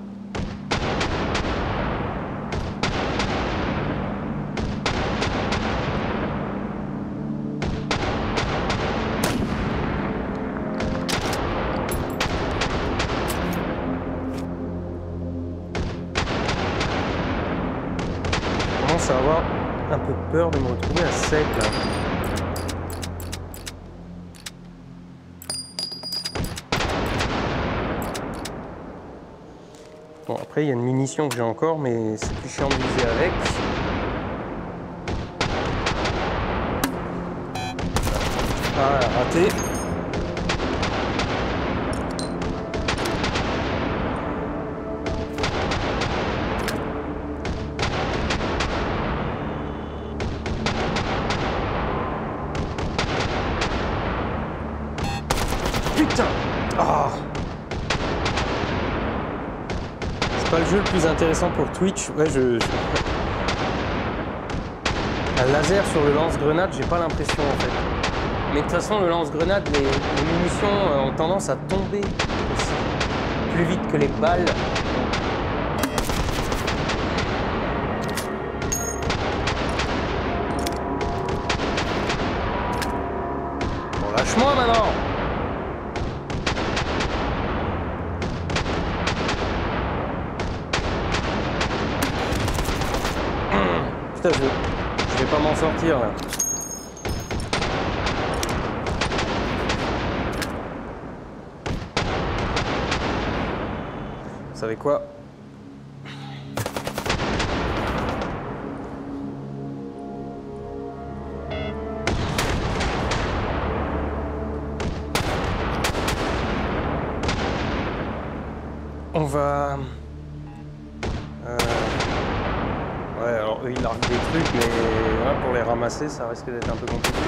Je commence à avoir un peu peur de me retrouver à sec là. Bon, après il y a une munition que j'ai encore, mais c'est plus chiant de viser avec. Ah, raté. Putain! Ah! C'est pas le jeu le plus intéressant pour Twitch. Ouais, Un laser sur le lance-grenade, j'ai pas l'impression en fait. Mais de toute façon, le lance-grenade, les munitions ont tendance à tomber aussi plus vite que les balles. Bon, lâche-moi maintenant! Putain, je vais pas m'en sortir là. Vous savez quoi? On va... Ouais, alors eux ils larguent des trucs, mais ouais, pour les ramasser, ça risque d'être un peu compliqué.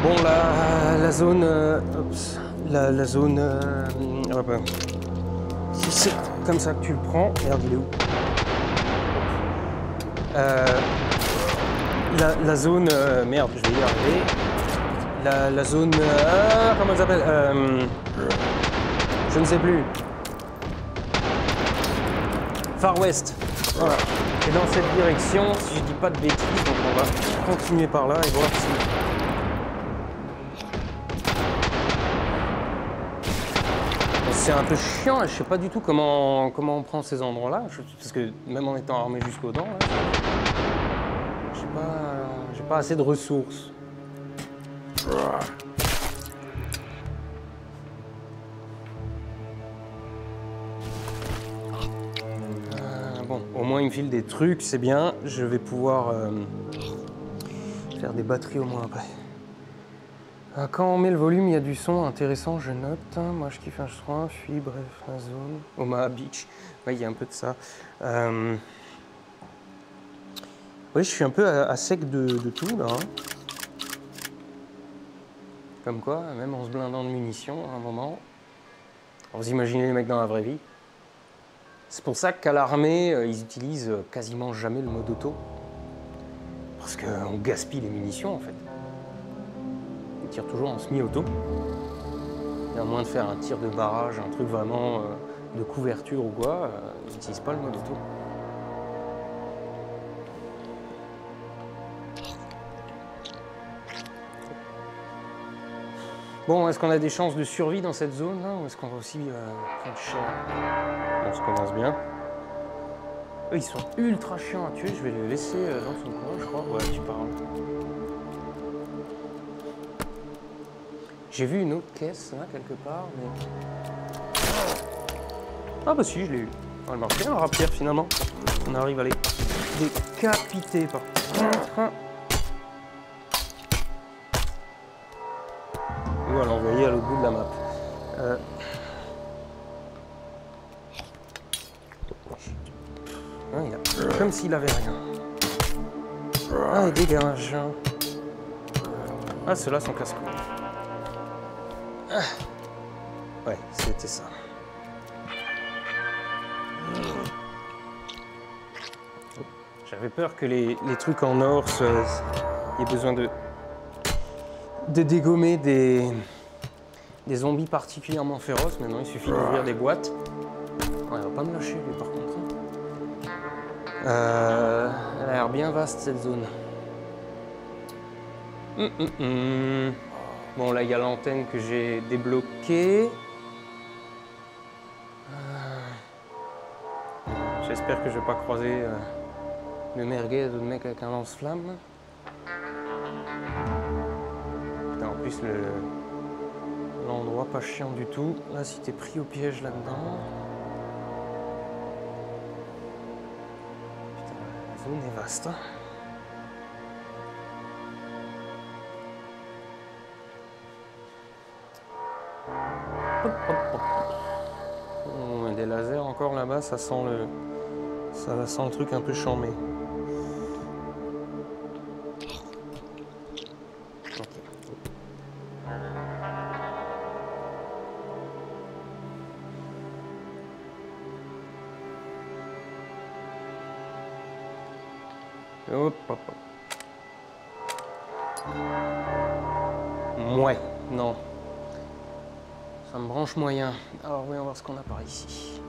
Bon, la zone... Oups. La zone... ouais, bah, si c'est comme ça que tu le prends... Merde, il est où? La zone... merde, je vais y arriver. La zone... comment elle s'appelle? Je ne sais plus. Far West. Voilà. Et dans cette direction, si je dis pas de bêtises, donc on va continuer par là et voir si... C'est un peu chiant, je sais pas du tout comment on prend ces endroits-là, parce que même en étant armé jusqu'aux dents, j'ai pas assez de ressources. Bon, au moins il me file des trucs, c'est bien, je vais pouvoir faire des batteries au moins après. Quand on met le volume, il y a du son intéressant, je note. Moi, je kiffe H3, fuis, bref, la zone. Omaha Beach. Ouais, il y a un peu de ça. Oui, je suis un peu à sec de tout, là. Hein. Comme quoi, même en se blindant de munitions, à un moment... Alors, vous imaginez les mecs dans la vraie vie. C'est pour ça qu'à l'armée, ils utilisent quasiment jamais le mode auto. Parce qu'on gaspille les munitions, en fait. Ils tirent toujours en semi-auto. Et à moins de faire un tir de barrage, un truc vraiment de couverture ou quoi, ils n'utilisent pas le mode auto. Bon, est-ce qu'on a des chances de survie dans cette zone là ou est-ce qu'on va aussi prendre cher? On se commence bien. Eux, ils sont ultra chiants à tuer. Je vais les laisser dans son coin, je crois. Ouais, tu parles. J'ai vu une autre caisse là quelque part, mais. Ah bah si, je l'ai eu. Elle marche bien, un rapière finalement. On arrive à les décapiter par contre. Ou à l'envoyer à l'autre bout de la map. Ah, il a... Comme s'il avait rien. Ah, il dégage. Ah, ceux-là sont casse-couilles. Ah. Ouais, c'était ça. J'avais peur que les trucs en or, il y ait besoin de dégommer des zombies particulièrement féroces. Maintenant, il suffit d'ouvrir des boîtes. Ouais, il va pas me lâcher, lui, par contre. Elle a l'air bien vaste, cette zone. Bon, là, il y a l'antenne que j'ai débloquée. J'espère que je vais pas croiser le merguez ou le mec avec un lance-flamme. En plus, l'endroit pas chiant du tout. Là, si t'es pris au piège là-dedans... Putain, la zone est vaste. Hein. Oh, des lasers encore là-bas, ça sent le truc un peu chambé. Hop, hop, hop. Ouais, non. Ça me branche moyen. Alors, voyons voir ce qu'on a par ici.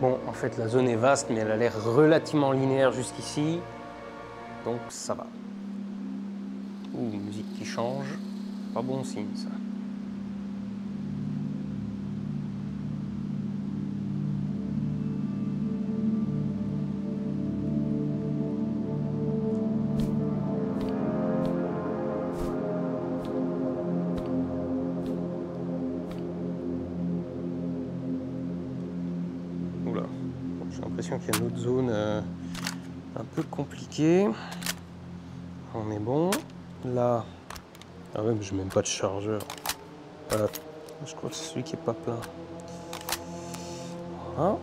Bon, en fait, la zone est vaste, mais elle a l'air relativement linéaire jusqu'ici. Donc, ça va. Ouh, musique qui change. Pas bon signe, ça. J'ai l'impression qu'il y a une autre zone un peu compliquée. On est bon. Là. Ah ouais, mais je n'ai même pas de chargeur. Je crois que c'est celui qui est pas plein. Voilà.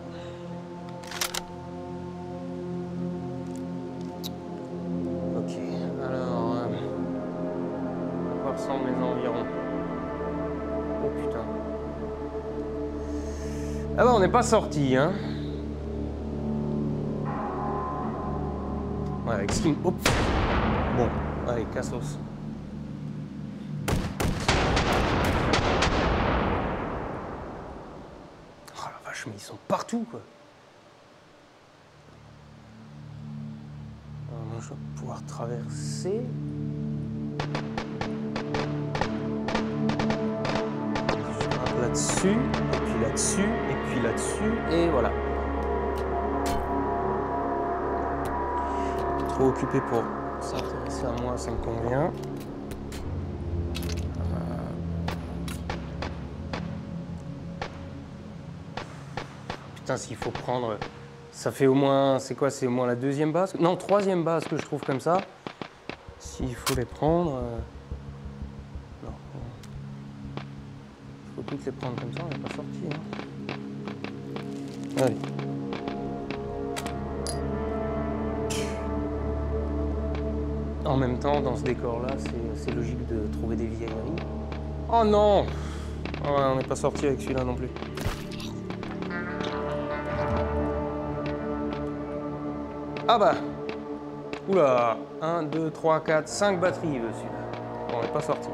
Ok. Alors. À quoi ressemblent les environs? Oh putain. Ah bah on n'est pas sorti, hein. Ouais, avec ce qui me... Hop. Bon, allez, cassos. Oh la vache, mais ils sont partout, quoi. Alors, moi, je vais pouvoir traverser. Je frappe là-dessus, et puis là-dessus, et puis là-dessus, et voilà. Trop occupé pour s'intéresser à moi, ça me convient. Putain, s'il faut prendre... Ça fait au moins... C'est quoi? C'est au moins la deuxième base? Non, troisième base que je trouve comme ça. S'il faut les prendre... Non. Il faut toutes les prendre comme ça, on n'est pas sorti. Hein. Allez. En même temps, dans ce décor-là, c'est logique de trouver des vieilleries. Oh non! Oh, ouais, on n'est pas sorti avec celui-là non plus. Ah bah! Oula! 1, 2, 3, 4, 5 batteries, celui-là. Bon, on n'est pas sorti.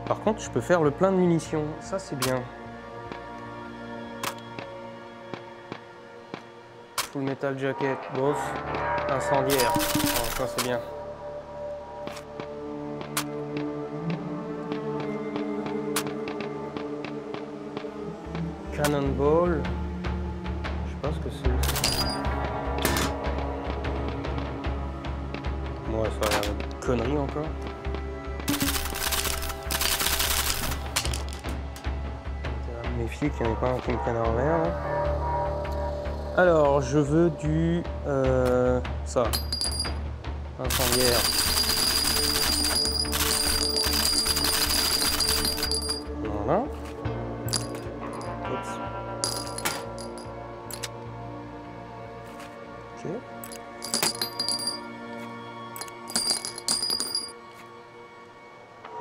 Par contre, je peux faire le plein de munitions. Ça, c'est bien. Full metal jacket, bof. Incendiaire, oh, ça c'est bien. Cannonball. Je sais pas ce que c'est. Ouais, ça a l'air de connerie encore. Méfier qu'il n'y en ait pas un qui me prenne en l'air. Hein. Alors, je veux du... ça. Incendiaire. Voilà. Oups. Ok.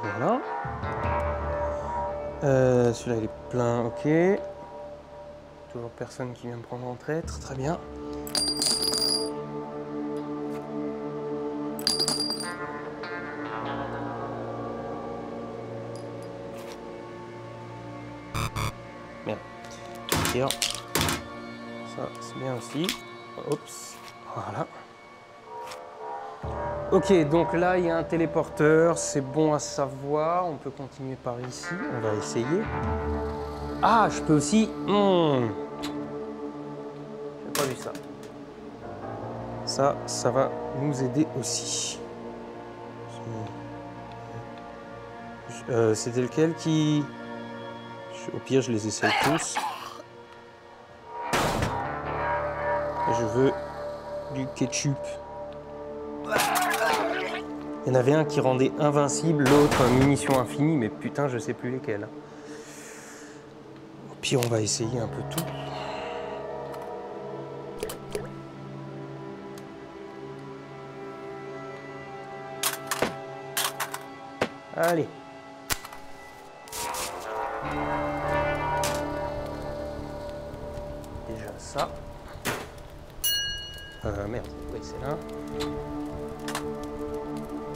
Voilà. Celui-là il est plein, ok. Toujours personne qui vient me prendre en traître, très bien. Merde. Tire. Ça c'est bien aussi. Oups. Voilà. Ok, donc là il y a un téléporteur, c'est bon à savoir. On peut continuer par ici, on va essayer. Ah, je peux aussi... J'ai pas vu ça. Ça va nous aider aussi. C'était lequel qui... Au pire, je les essaye tous. Et je veux du ketchup. Il y en avait un qui rendait invincible, l'autre munitions infinies, mais putain, je sais plus lesquels. Au pire, on va essayer un peu tout. Allez. Déjà ça. Merde, oui, c'est là.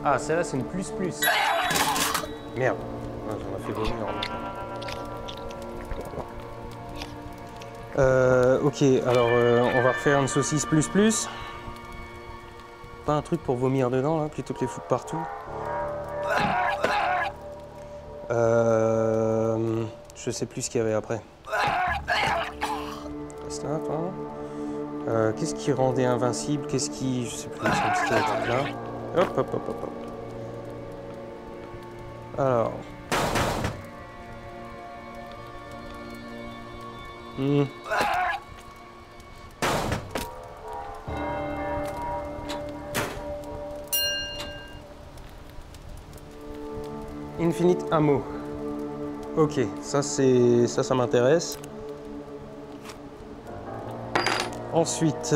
Ah, celle-là, c'est une plus. Merde. Ah, j'en ai fait vomir en même temps. Ok, alors on va refaire une saucisse plus. Pas un truc pour vomir dedans, là, plutôt que les foutre partout. Je sais plus ce qu'il y avait après. Reste là, toi. Qu'est-ce qui rendait invincible? Qu'est-ce qui... Je sais plus, c'est un petit truc là. Hop. Alors. Infinite ammo. Ok, ça m'intéresse. Ensuite,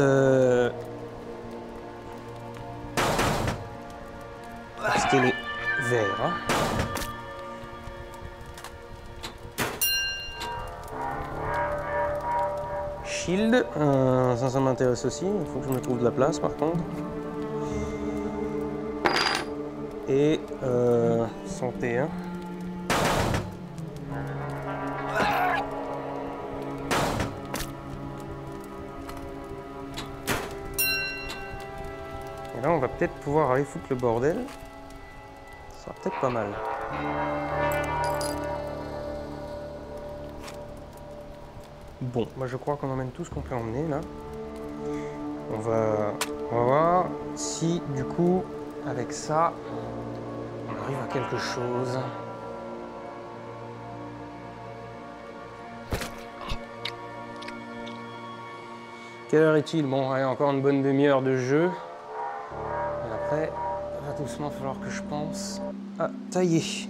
c'était les verts. Hein. Shield, ça m'intéresse aussi. Il faut que je me trouve de la place par contre. Et santé. Hein. Et là, on va peut-être pouvoir aller foutre le bordel. Ça sera peut-être pas mal. Bon, moi je crois qu'on emmène tout ce qu'on peut emmener là. On va voir si du coup, avec ça, on arrive à quelque chose. Quelle heure est-il? Bon, allez, encore une bonne demi-heure de jeu. Et après, il va doucement falloir que je pense à tailler.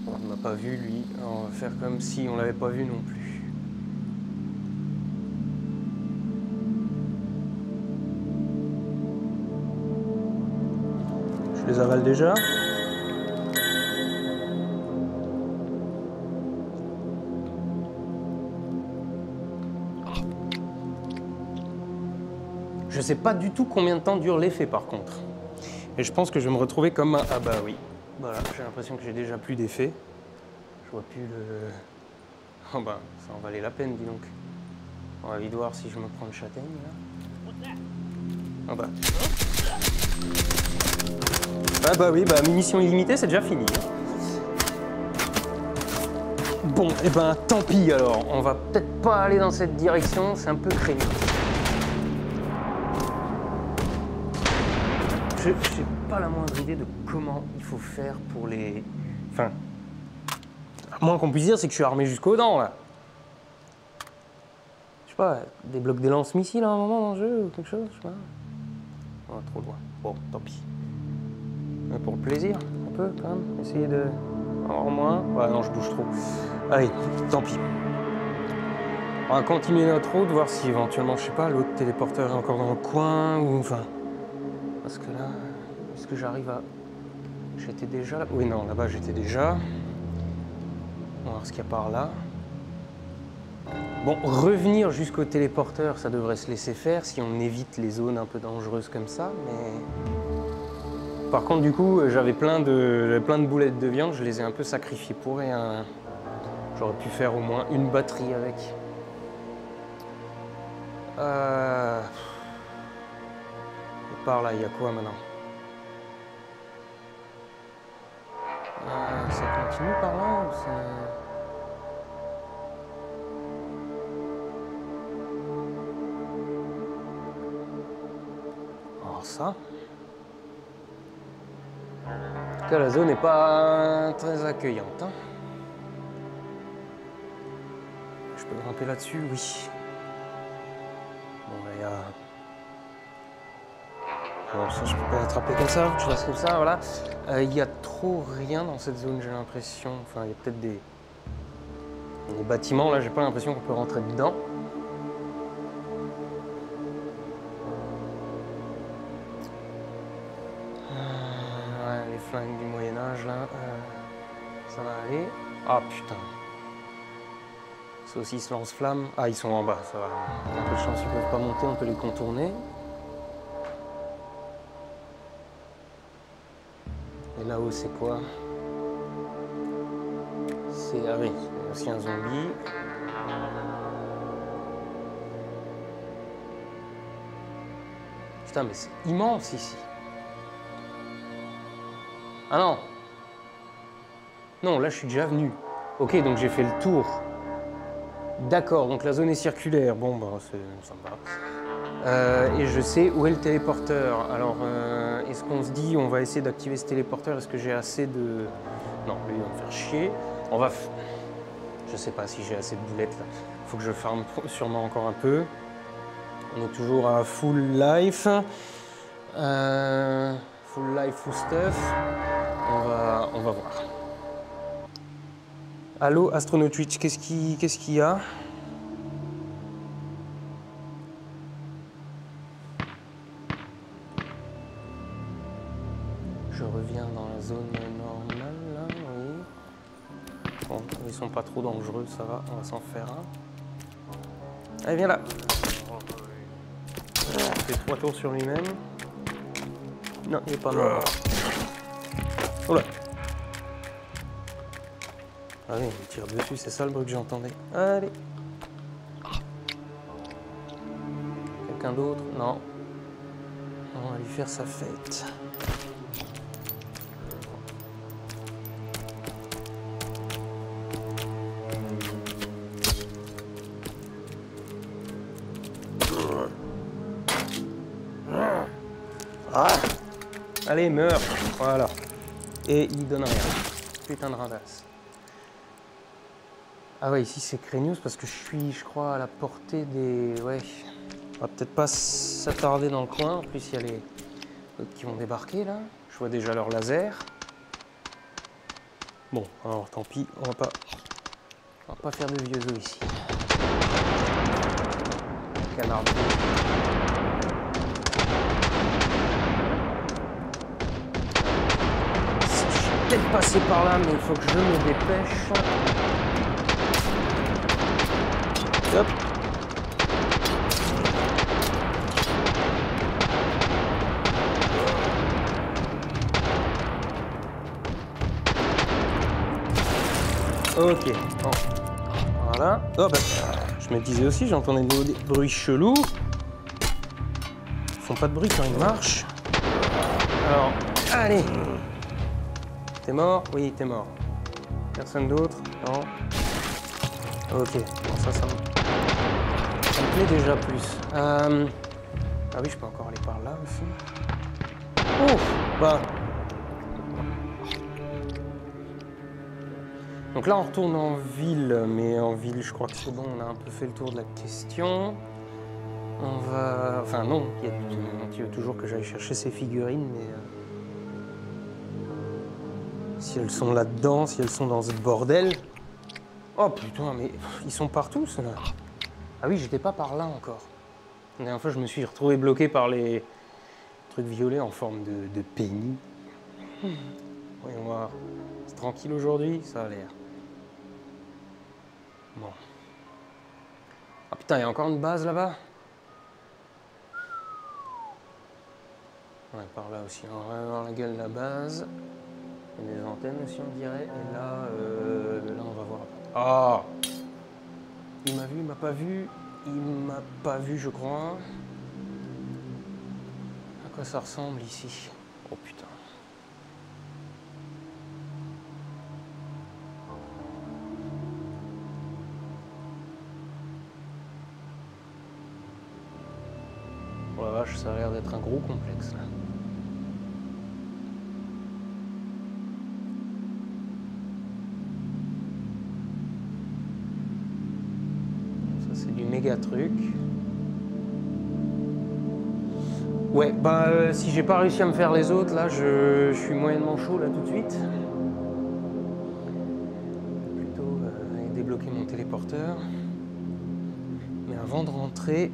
On ne m'a pas vu, lui. Alors, on va faire comme si on l'avait pas vu non plus. Je les avale déjà. Je sais pas du tout combien de temps dure l'effet par contre. Et je pense que je vais me retrouver comme un... Ah bah oui. Voilà, j'ai l'impression que j'ai déjà plus d'effet. Je vois plus le... Oh bah, ça en valait la peine, dis donc. On va vite voir si je me prends une châtaigne là. Ah bah. Ah bah oui, bah munitions illimitées, c'est déjà fini. Bon, et ben tant pis alors. On va peut-être pas aller dans cette direction, c'est un peu craignant. Je n'ai pas la moindre idée de comment il faut faire pour les... Enfin, à moins qu'on puisse dire, c'est que je suis armé jusqu'aux dents, là. Je sais pas, des blocs de lance-missiles à un moment dans le jeu ou quelque chose, je sais pas. Oh, trop loin. Bon, tant pis. Mais pour le plaisir, un peu, quand même. Essayer de... avoir moins. Ouais, non, je bouge trop. Allez, tant pis. On va continuer notre route, voir si éventuellement, je sais pas, l'autre téléporteur est encore dans le coin, ou... Enfin... Parce que là, est-ce que j'arrive à... J'étais déjà là? Oui, non, là-bas, j'étais déjà. On va voir ce qu'il y a par là. Bon, revenir jusqu'au téléporteur, ça devrait se laisser faire si on évite les zones un peu dangereuses comme ça, mais... Par contre, du coup, j'avais plein de boulettes de viande, je les ai un peu sacrifiées pour rien. J'aurais pu faire au moins une batterie avec. Et par là, il y a quoi maintenant? Ça continue par là ou ça... Alors ça... En tout cas, la zone n'est pas très accueillante. Hein. Je peux grimper là-dessus? Oui. Bon, là, il y a... Non, ça, je peux pas l'attraper comme ça. Je reste comme ça, voilà. Il y a trop rien dans cette zone, j'ai l'impression. Enfin, il y a peut-être des bâtiments. Là, j'ai pas l'impression qu'on peut rentrer dedans. Ouais, les flingues du Moyen-Âge, là. Ça va aller. Ah, putain. Saucisses lance-flammes. Ah, ils sont en bas, ça va. On a un peu de chance, ils peuvent pas monter, on peut les contourner. Et là-haut, c'est quoi? C'est... Ah oui, c'est aussi un zombie. Putain, mais c'est immense ici. Ah non! Non, là, je suis déjà venu. Ok, donc j'ai fait le tour. D'accord, donc la zone est circulaire. Bon, bah, ça me va. Et je sais où est le téléporteur. Alors, est-ce qu'on se dit, on va essayer d'activer ce téléporteur? Est-ce que j'ai assez de... Non, lui, il va me faire chier. On va... Je sais pas si j'ai assez de boulettes, là. Faut que je farme sûrement encore un peu. On est toujours à full life. Full life, full stuff. On va voir. Allô, Astronaut Twitch, qu'est-ce qu'il y a? Je reviens dans la zone normale, là, oui. Bon, ils sont pas trop dangereux, ça va, on va s'en faire un. Allez, viens là. Il fait 3 tours sur lui-même. Non, il est pas mort. Oula. Ah oui, il tire dessus, c'est ça le bruit que j'entendais. Allez. Quelqu'un d'autre? Non. On va lui faire sa fête. Ah. Allez, meurs. Voilà. Et il donne rien. Putain de radasse. Ah ouais, ici c'est craignos parce que je suis, je crois, à la portée des... Ouais, on va peut-être pas s'attarder dans le coin. En plus, il y a les autres qui vont débarquer, là. Je vois déjà leur laser. Bon, alors tant pis, on va pas faire de vieux os ici. Canard. Je suis peut-être passé par là, mais il faut que je me dépêche. Hop. Ok, bon. Voilà. Oh bah, Je me disais aussi, j'entendais des bruits chelous. Ils font pas de bruit quand ils marchent. Alors, allez. T'es mort? Oui, t'es mort. Personne d'autre? Non. Ok, bon, ça me plaît déjà plus. Ah oui, je peux encore aller par là aussi. Oh, bah. Donc là, on retourne en ville, mais en ville, je crois que c'est bon, on a un peu fait le tour de la question. On va... Enfin non, il veut toujours que j'aille chercher ces figurines, mais... Si elles sont là-dedans, si elles sont dans ce bordel... Oh putain, mais ils sont partout, ceux-là. Ah oui, j'étais pas par là encore. La dernière fois, je me suis retrouvé bloqué par les trucs violets en forme de pénis. Voyons voir. C'est tranquille aujourd'hui, ça a l'air. Bon. Ah putain, il y a encore une base là-bas. Ouais, par là aussi, on va voir la gueule de la base. Il y a des antennes aussi, on dirait. Et là, là on va voir. Ah! Il m'a vu, il m'a pas vu. Il m'a pas vu, je crois. À quoi ça ressemble ici? Oh putain. Oh la vache, ça a l'air d'être un gros complexe là. Ça c'est du méga truc. Ouais, bah si j'ai pas réussi à me faire les autres, là je suis moyennement chaud là tout de suite. Plutôt débloquer mon téléporteur. Mais avant de rentrer,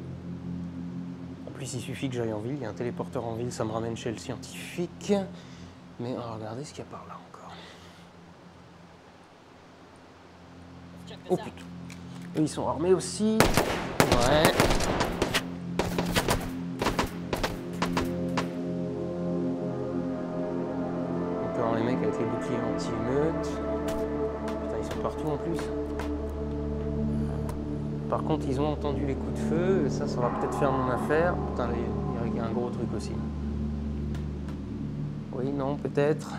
en plus il suffit que j'aille en ville, il y a un téléporteur en ville, ça me ramène chez le scientifique. Mais on va regarder ce qu'il y a par là encore. Oh putain, eux ils sont armés aussi. Ouais. Les mecs avec les boucliers anti-émeute. Putain, ils sont partout en plus. Par contre, ils ont entendu les coups de feu. Et ça va peut-être faire mon affaire. Putain, il y a un gros truc aussi. Oui, non, peut-être.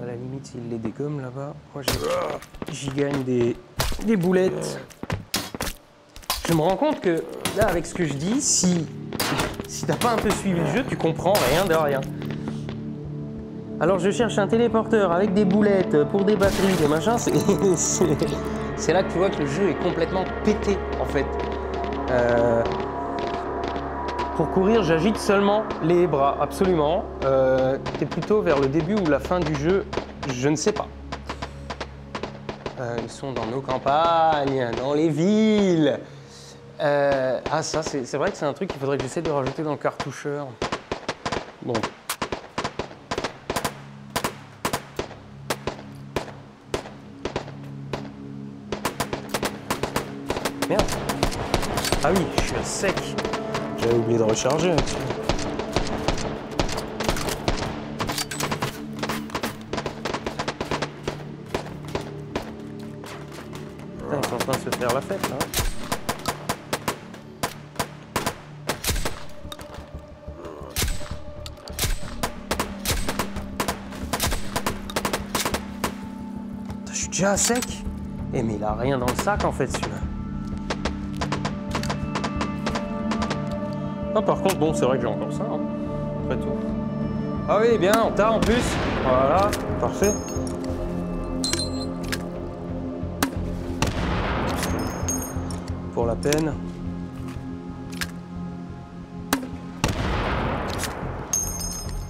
À la limite, s'ils les dégomment là-bas. Moi, j'y gagne des boulettes. Je me rends compte que, là, avec ce que je dis, si t'as pas un peu suivi le jeu, tu comprends rien de rien. Alors je cherche un téléporteur avec des boulettes pour des batteries, des machins, c'est là que tu vois que le jeu est complètement pété en fait. Pour courir, j'agite seulement les bras, absolument. T'es plutôt vers le début ou la fin du jeu, je ne sais pas. Ils sont dans nos campagnes, dans les villes. Ah ça, c'est vrai que c'est un truc qu'il faudrait que j'essaie de rajouter dans le cartoucheur. Bon. Merde. Ah oui, je suis à sec. J'avais oublié de recharger. Putain, ils sont en train de se faire la fête là. Putain, je suis déjà à sec. Eh mais il a rien dans le sac en fait celui-là. Ah, par contre, bon, c'est vrai que j'ai encore ça, hein, après tout. Ah oui, bien, on t'a en plus. Voilà, parfait. Pour la peine.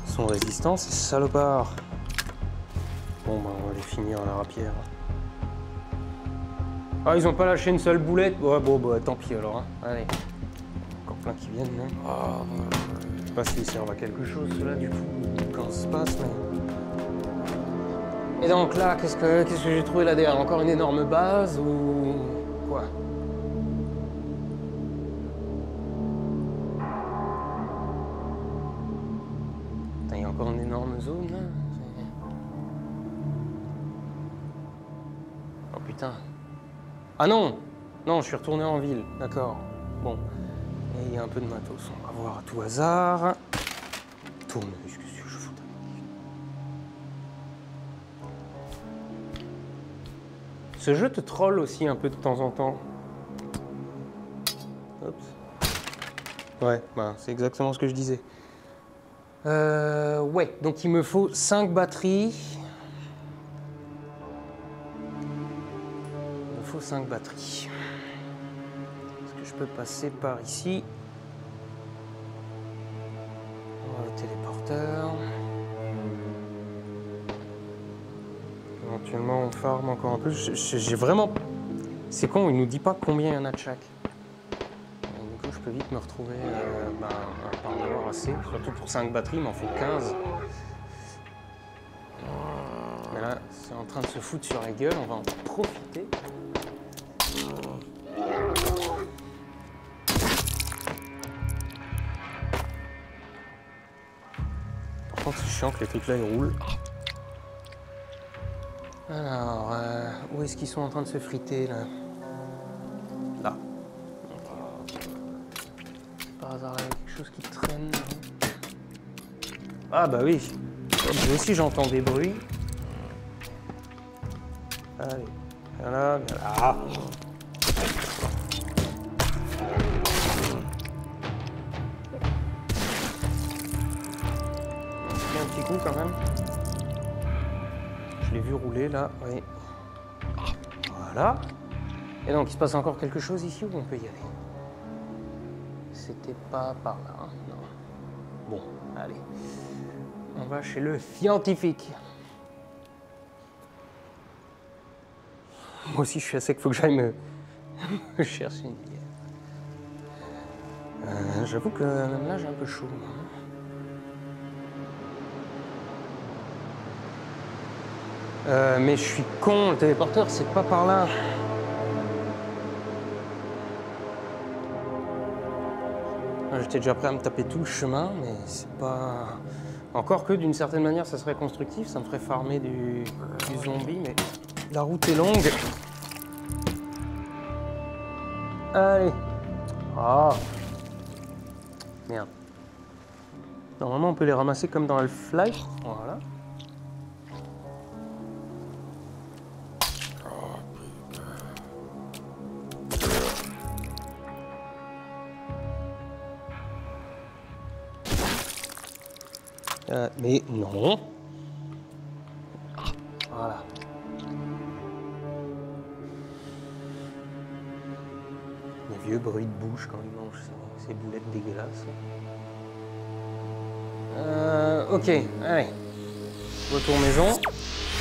Ils sont résistants, ces salopards. Bon, bah, on va les finir à la rapière. Ah, ils ont pas lâché une seule boulette. Ouais, bon, bah, tant pis alors, hein. Allez. Plein qui viennent, hein. Oh, je sais pas s'ils servent à quelque chose, ceux-là, du coup, quand ça se passe, mais... Et donc là, qu'est-ce que j'ai trouvé là derrière? Encore une énorme base, ou... quoi? Putain, il y a encore une énorme zone, là. Oh, putain. Ah non! Non, je suis retourné en ville, d'accord. Bon. Et il y a un peu de matos. On va voir à tout hasard. Tourne, qu'est-ce que je fous? Ce jeu te troll aussi un peu de temps en temps. Oups. Ouais, bah, c'est exactement ce que je disais. Ouais, donc il me faut 5 batteries. Il me faut 5 batteries. Est-ce que je peux passer par ici? Le téléporteur. Éventuellement on farm encore un peu. J'ai vraiment... C'est con, il nous dit pas combien il y en a de chaque. Du coup je peux vite me retrouver à pas en avoir assez. Surtout pour 5 batteries, il m'en faut 15. Mais là, c'est en train de se foutre sur la gueule, on va en profiter. Par contre, c'est chiant que les trucs là ils roulent. Alors, où est-ce qu'ils sont en train de se friter là? Là. Par hasard, il y a quelque chose qui traîne. Ah bah oui. Moi aussi j'entends des bruits. Allez, viens là, viens là. Ah. Un petit coup quand même. Je l'ai vu rouler là, oui. Voilà. Et donc il se passe encore quelque chose ici ou on peut y aller? C'était pas par là, hein? Non. Bon, allez. On va chez le scientifique. Moi aussi je suis assez qu'il faut que j'aille me chercher une bière. J'avoue que même là j'ai un peu chaud. Mais je suis con, le téléporteur c'est pas par là. J'étais déjà prêt à me taper tout le chemin, mais c'est pas... Encore que d'une certaine manière ça serait constructif, ça me ferait farmer du zombie, mais la route est longue. Allez. Ah. Merde. Normalement on peut les ramasser comme dans Half-Life. Voilà. Mais non. Voilà. Les vieux bruits de bouche quand ils mangent ces boulettes dégueulasses. Ok, allez. Retour maison.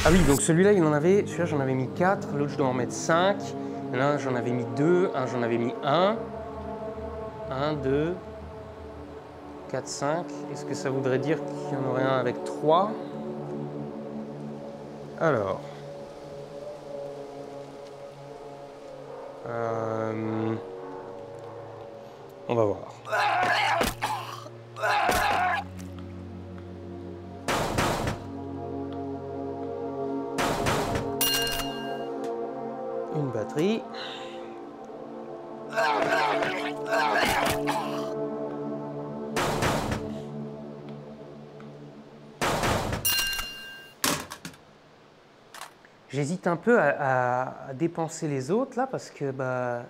Ah oui, donc celui-là, il en avait... Celui-là, j'en avais mis 4. L'autre, je dois en mettre 5. Là, j'en avais mis 2. Un, j'en avais mis 1. 1, 2... 4, 5. Est-ce que ça voudrait dire qu'il y en aurait un avec 3? Alors. On va voir. Une batterie. J'hésite un peu à dépenser les autres là parce que bah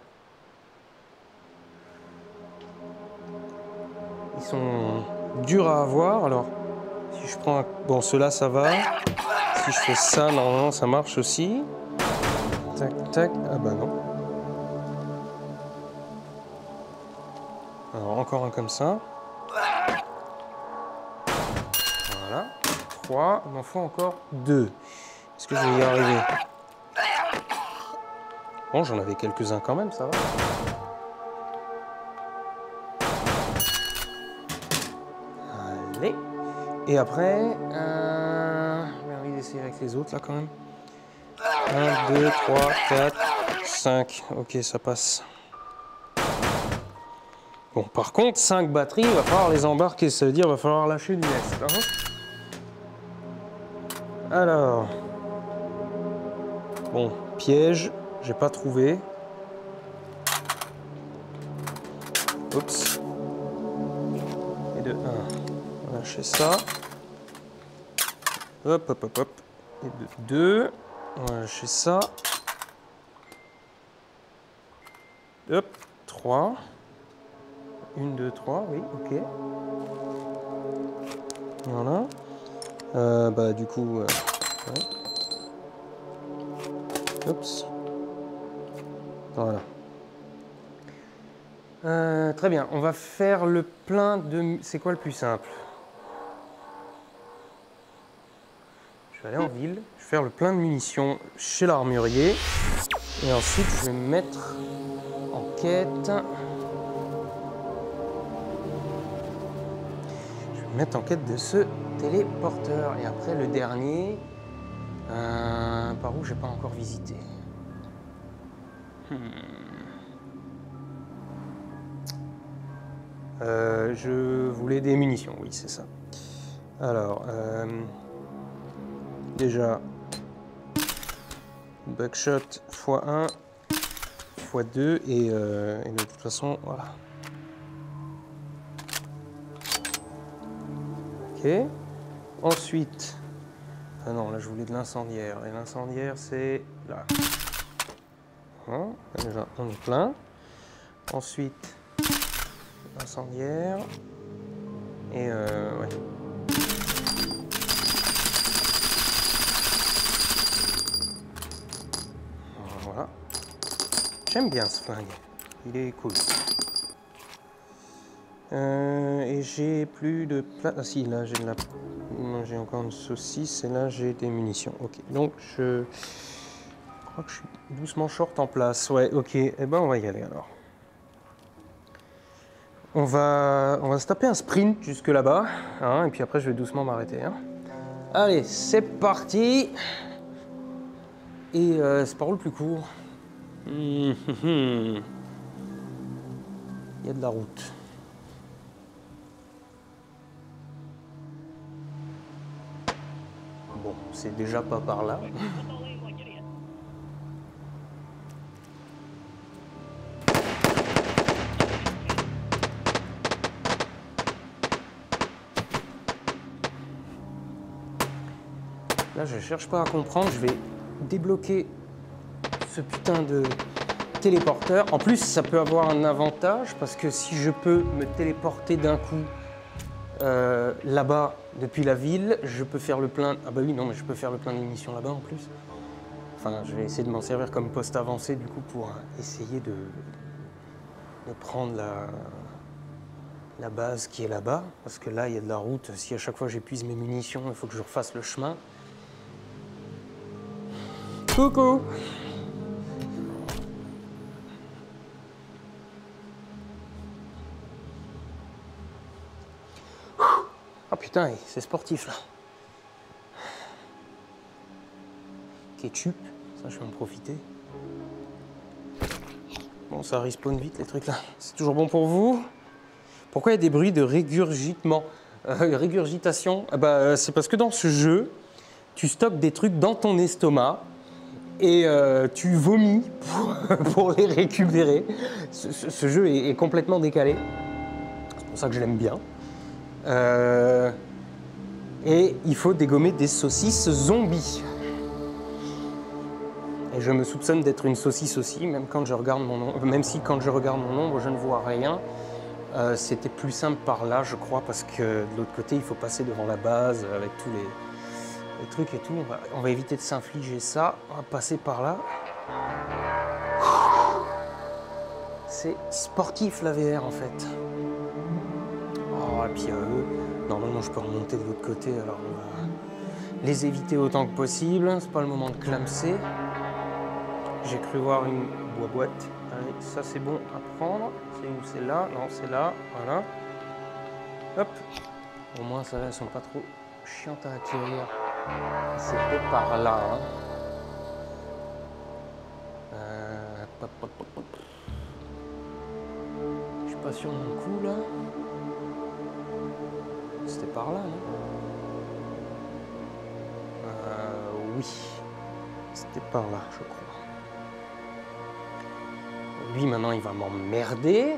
ils sont durs à avoir. Alors si je prends bon ceux-là ça va. Si je fais ça normalement ça marche aussi. Tac tac. Ah bah non. Alors encore un comme ça. Voilà. 3. Il m'en faut encore 2. Est-ce que je vais y arriver? Bon, j'en avais quelques-uns quand même, ça va. Allez. Et après, j'ai envie d'essayer avec les autres là quand même. 1, 2, 3, 4, 5. Ok, ça passe. Bon, par contre, 5 batteries, il va falloir les embarquer. Ça veut dire qu'il va falloir lâcher du lest. Hein. Alors... Bon, piège, j'ai pas trouvé. Oups. Et de 1. On va lâcher ça. Hop, hop, hop, hop. Et de 2. On va lâcher ça. Hop, 3. 1, 2, 3, oui, ok. Voilà. Bah du coup... ouais. Oups. Voilà. Très bien, on va faire le plein de... C'est quoi le plus simple? Je vais aller en ville, je vais faire le plein de munitions chez l'armurier. Et ensuite, je vais me mettre en quête. Je vais me mettre en quête de ce téléporteur. Et après, le dernier, par où j'ai pas encore visité. Je voulais des munitions, oui, c'est ça. Alors, déjà, buckshot x1, x2, et de toute façon, voilà. Ok. Ensuite, ah non, là je voulais de l'incendiaire, et l'incendiaire c'est là. Voilà, déjà on est plein. Ensuite, l'incendiaire, et ouais. Voilà. J'aime bien ce flingue, il est cool. Et j'ai plus de place. Ah si, là j'ai de la... j'ai encore une saucisse et là j'ai des munitions. Ok, donc je crois que je suis doucement short en place. Ouais, ok, et ben on va y aller alors. On va se taper un sprint jusque là-bas, hein, et puis après je vais doucement m'arrêter. Hein. Allez, c'est parti. Et c'est par où le plus court? Il y a de la route. Bon, c'est déjà pas par là. Là, je cherche pas à comprendre, je vais débloquer ce putain de téléporteur. En plus, ça peut avoir un avantage, parce que si je peux me téléporter d'un coup là-bas, depuis la ville, je peux faire le plein... Ah bah oui, non, mais je peux faire le plein de munitions là-bas en plus. Enfin, je vais essayer de m'en servir comme poste avancé, du coup, pour essayer de prendre la base qui est là-bas. Parce que là, il y a de la route. Si à chaque fois j'épuise mes munitions, il faut que je refasse le chemin. Coucou! Ah putain, c'est sportif là. Ketchup, ça je vais en profiter. Bon, ça respawn vite les trucs là. C'est toujours bon pour vous? Pourquoi il y a des bruits de régurgitement? Régurgitation, c'est parce que dans ce jeu, tu stockes des trucs dans ton estomac et tu vomis pour les récupérer. Ce jeu est complètement décalé. C'est pour ça que je l'aime bien. Et il faut dégommer des saucisses zombies. Et je me soupçonne d'être une saucisse aussi, même quand je regarde mon ombre, même si quand je regarde mon ombre, je ne vois rien. C'était plus simple par là, je crois, parce que de l'autre côté, il faut passer devant la base avec tous les trucs et tout. On va éviter de s'infliger ça. On va passer par là. C'est sportif la VR en fait. Oh, et puis normalement je peux remonter de l'autre côté, alors on va les éviter autant que possible. C'est pas le moment de clamser. J'ai cru voir une boîte. Allez, ça c'est bon à prendre. C'est où? C'est là? Non, c'est là. Voilà. Hop. Au moins, ça, elles sont pas trop chiantes à acquérir. C'était par là. Hein. Je suis pas sûr mon coup là. C'était par là, non? Oui. C'était par là, je crois. Lui, maintenant, il va m'emmerder.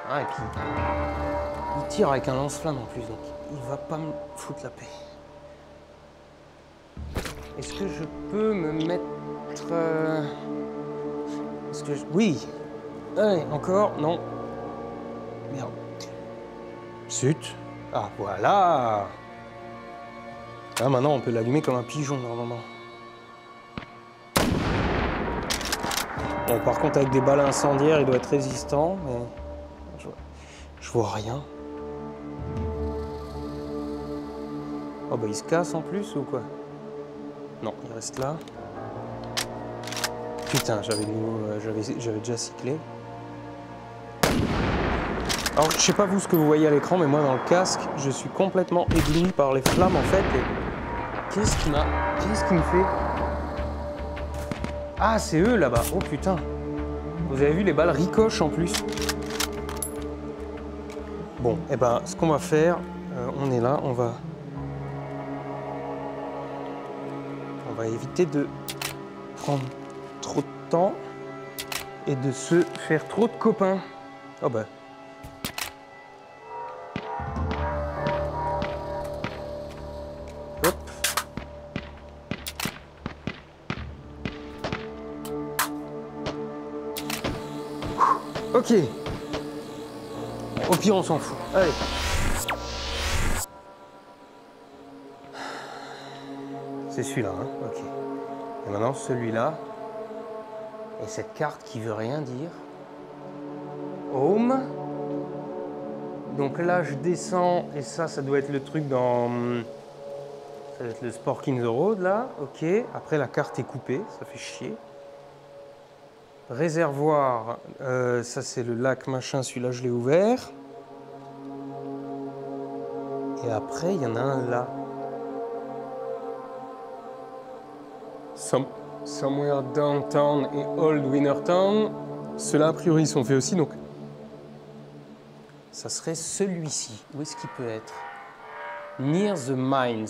Ah, et puis, il tire avec un lance-flamme en plus, donc il va pas me foutre la paix. Est-ce que je peux me mettre... Est-ce que je... Oui. Allez, encore, non. Merde. Zut. Ah, voilà. Là, maintenant, on peut l'allumer comme un pigeon, normalement. Bon, par contre, avec des balles incendiaires, il doit être résistant, mais... Je vois rien. Oh, bah, il se casse en plus, ou quoi? Non, il reste là. Putain, j'avais déjà cyclé. Alors, je sais pas vous ce que vous voyez à l'écran, mais moi, dans le casque, je suis complètement ébloui par les flammes, en fait. Et... Qu'est-ce qui me fait? Ah, c'est eux, là-bas. Oh, putain. Vous avez vu, les balles ricochent, en plus. Bon, et ben, ce qu'on va faire, on est là, on va éviter de prendre trop de temps et de se faire trop de copains. Oh bah. Hop. Ok. Au pire, on s'en fout. Allez. C'est celui-là, hein? Ok. Et maintenant, celui-là. Et cette carte qui veut rien dire. Home. Donc là, je descends. Et ça doit être le truc dans... Ça doit être le Spork in the Road, là. Ok. Après, la carte est coupée. Ça fait chier. Réservoir. Ça, c'est le lac machin. Celui-là, je l'ai ouvert. Et après, il y en a un là. Somewhere Downtown et Old Wintertown. Ceux-là, a priori, ils sont faits aussi, donc... Ça serait celui-ci. Où est-ce qu'il peut être? Near the Mines.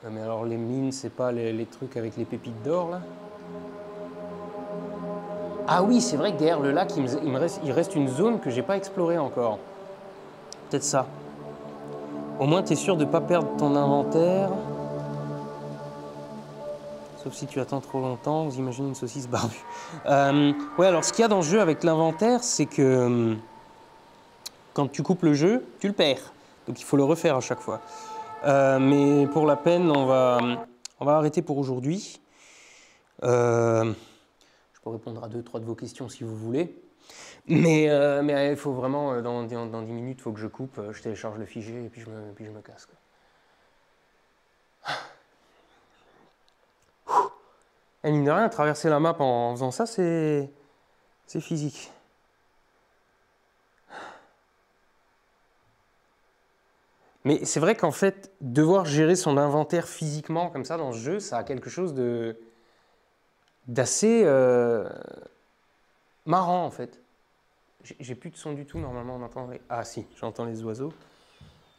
Non, mais alors, les mines, c'est pas les trucs avec les pépites d'or, là? Ah oui, c'est vrai que derrière le lac, il reste une zone que j'ai pas explorée encore. Peut-être ça. Au moins, tu es sûr de ne pas perdre ton inventaire. Sauf si tu attends trop longtemps, vous imaginez une saucisse barbue. Ouais, alors ce qu'il y a dans le jeu avec l'inventaire, c'est que quand tu coupes le jeu, tu le perds. Donc il faut le refaire à chaque fois. Mais pour la peine, on va arrêter pour aujourd'hui. Je peux répondre à 2-3 de vos questions si vous voulez. Mais il faut vraiment, dans 10 minutes, il faut que je coupe, je télécharge le fichier et puis je me casse, quoi. Et mine de rien, traverser la map en faisant ça, c'est physique. Mais c'est vrai qu'en fait, devoir gérer son inventaire physiquement comme ça dans ce jeu, ça a quelque chose d'assez marrant en fait. J'ai plus de son du tout, normalement on entend... Ah si, j'entends les oiseaux.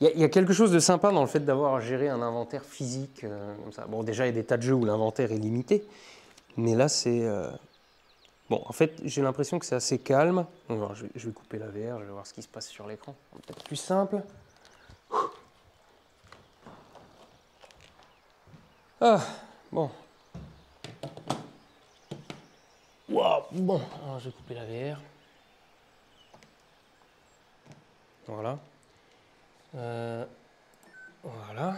Il y a quelque chose de sympa dans le fait d'avoir géré un inventaire physique comme ça. Bon, déjà, il y a des tas de jeux où l'inventaire est limité. Mais là, c'est... Bon, en fait, j'ai l'impression que c'est assez calme. Donc, alors, je vais couper la VR, je vais voir ce qui se passe sur l'écran. Peut-être plus simple. Ah, bon. Waouh, bon. Alors, je vais couper la VR. Voilà. Voilà.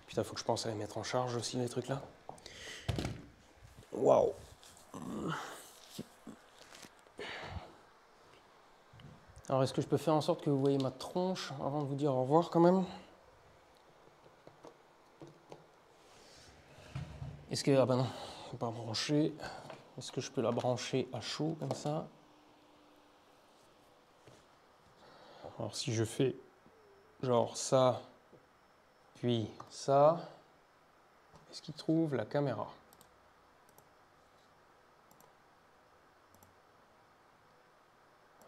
Putain, faut que je pense à les mettre en charge aussi, les trucs là. Waouh. Alors, est-ce que je peux faire en sorte que vous voyez ma tronche avant de vous dire au revoir quand même? Est-ce que... Ah bah non, je peux pas brancher. Est-ce que je peux la brancher à chaud comme ça? Alors si je fais genre ça, puis ça, est-ce qu'il trouve la caméra?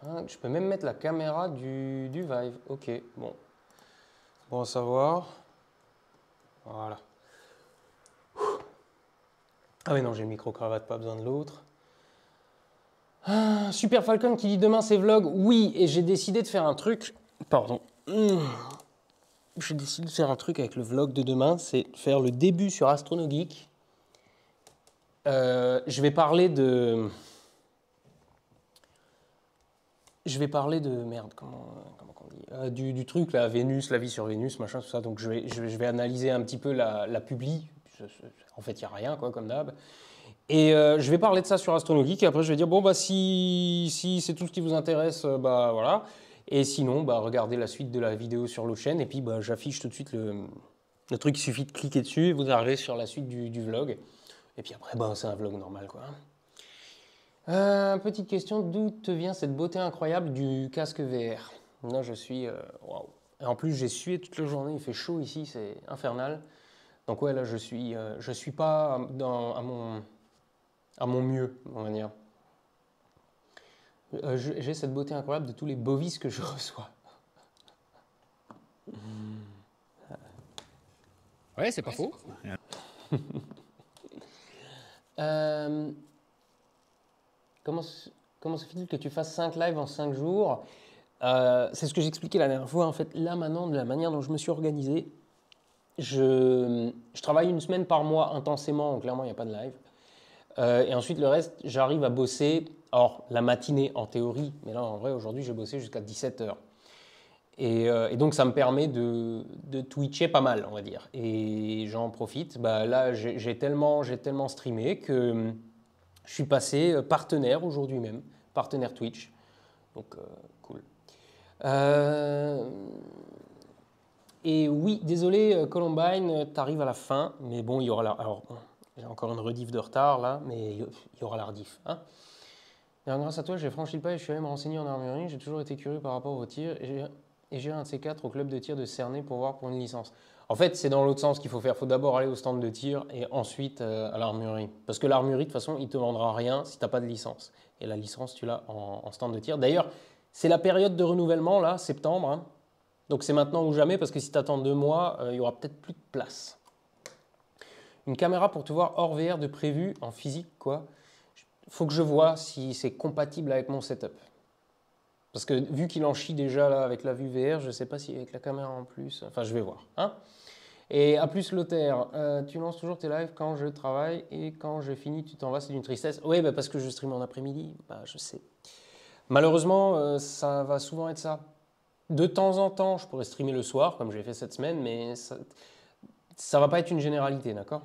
Ah, je peux même mettre la caméra du Vive. Ok, bon. Bon à savoir. Voilà. Ah oui non, j'ai le micro-cravate, pas besoin de l'autre. Super Falcon qui dit demain c'est vlog. Oui, et j'ai décidé de faire un truc. Pardon. J'ai décidé de faire un truc avec le vlog de demain, c'est faire le début sur AstronoGeek. Je vais parler de... Merde, comment on dit du truc, là, Vénus, la vie sur Vénus, machin, tout ça. Donc je vais analyser un petit peu la publi. En fait, il n'y a rien, quoi, comme d'hab. Et je vais parler de ça sur AstronoGeek. Et après, je vais dire, bon, bah, si c'est tout ce qui vous intéresse, bah, voilà. Et sinon, bah, regardez la suite de la vidéo sur l'autre chaîne. Et puis, bah, j'affiche tout de suite le truc. Il suffit de cliquer dessus et vous arrivez sur la suite du vlog. Et puis après, bah, c'est un vlog normal, quoi. Petite question, d'où te vient cette beauté incroyable du casque VR? Là, je suis... waouh. Et en plus, j'ai sué toute la journée. Il fait chaud ici, c'est infernal. Donc ouais, là, je suis pas à mon mieux, on va dire. J'ai cette beauté incroyable de tous les bovis que je reçois. Ouais, c'est pas faux. Comment se fait-il que tu fasses 5 lives en 5 jours? C'est ce que j'expliquais la dernière fois. En fait, là, maintenant, de la manière dont je me suis organisé, je travaille une semaine par mois intensément, donc clairement, il n'y a pas de live. Et ensuite, le reste, j'arrive à bosser, alors la matinée en théorie, mais là, en vrai, aujourd'hui, j'ai bossé jusqu'à 17h. Et donc, ça me permet de twitcher pas mal, on va dire. Et j'en profite. Bah, là, j'ai tellement streamé que je suis passé partenaire aujourd'hui même, partenaire Twitch. Donc, cool. Et oui, désolé, Columbine, t'arrives à la fin, mais bon, il y aura la... Alors, j'ai encore une rediff de retard, là, mais il y aura la rediff. Hein. Et grâce à toi, j'ai franchi le pas et je suis allé me renseigner en armurerie. J'ai toujours été curieux par rapport au tir et j'ai un de ces 4 au club de tir de Cernay pour voir pour une licence. En fait, c'est dans l'autre sens qu'il faut faire. Il faut d'abord aller au stand de tir et ensuite à l'armurerie. Parce que l'armurerie, de toute façon, il ne te vendra rien si tu n'as pas de licence. Et la licence, tu l'as en stand de tir. D'ailleurs, c'est la période de renouvellement, là, septembre. Hein. Donc c'est maintenant ou jamais, parce que si tu attends 2 mois, il n'y aura peut-être plus de place. Une caméra pour te voir hors VR de prévu, en physique, quoi. Il faut que je vois si c'est compatible avec mon setup. Parce que vu qu'il en chie déjà là avec la vue VR, je ne sais pas si avec la caméra en plus... Enfin, je vais voir. Hein. Et à plus, Lothaire, tu lances toujours tes lives quand je travaille et quand je finis, tu t'en vas, c'est d'une tristesse. Oui, bah parce que je stream en après-midi, bah, je sais. Malheureusement, ça va souvent être ça. De temps en temps, je pourrais streamer le soir, comme j'ai fait cette semaine, mais ça ne va pas être une généralité, d'accord?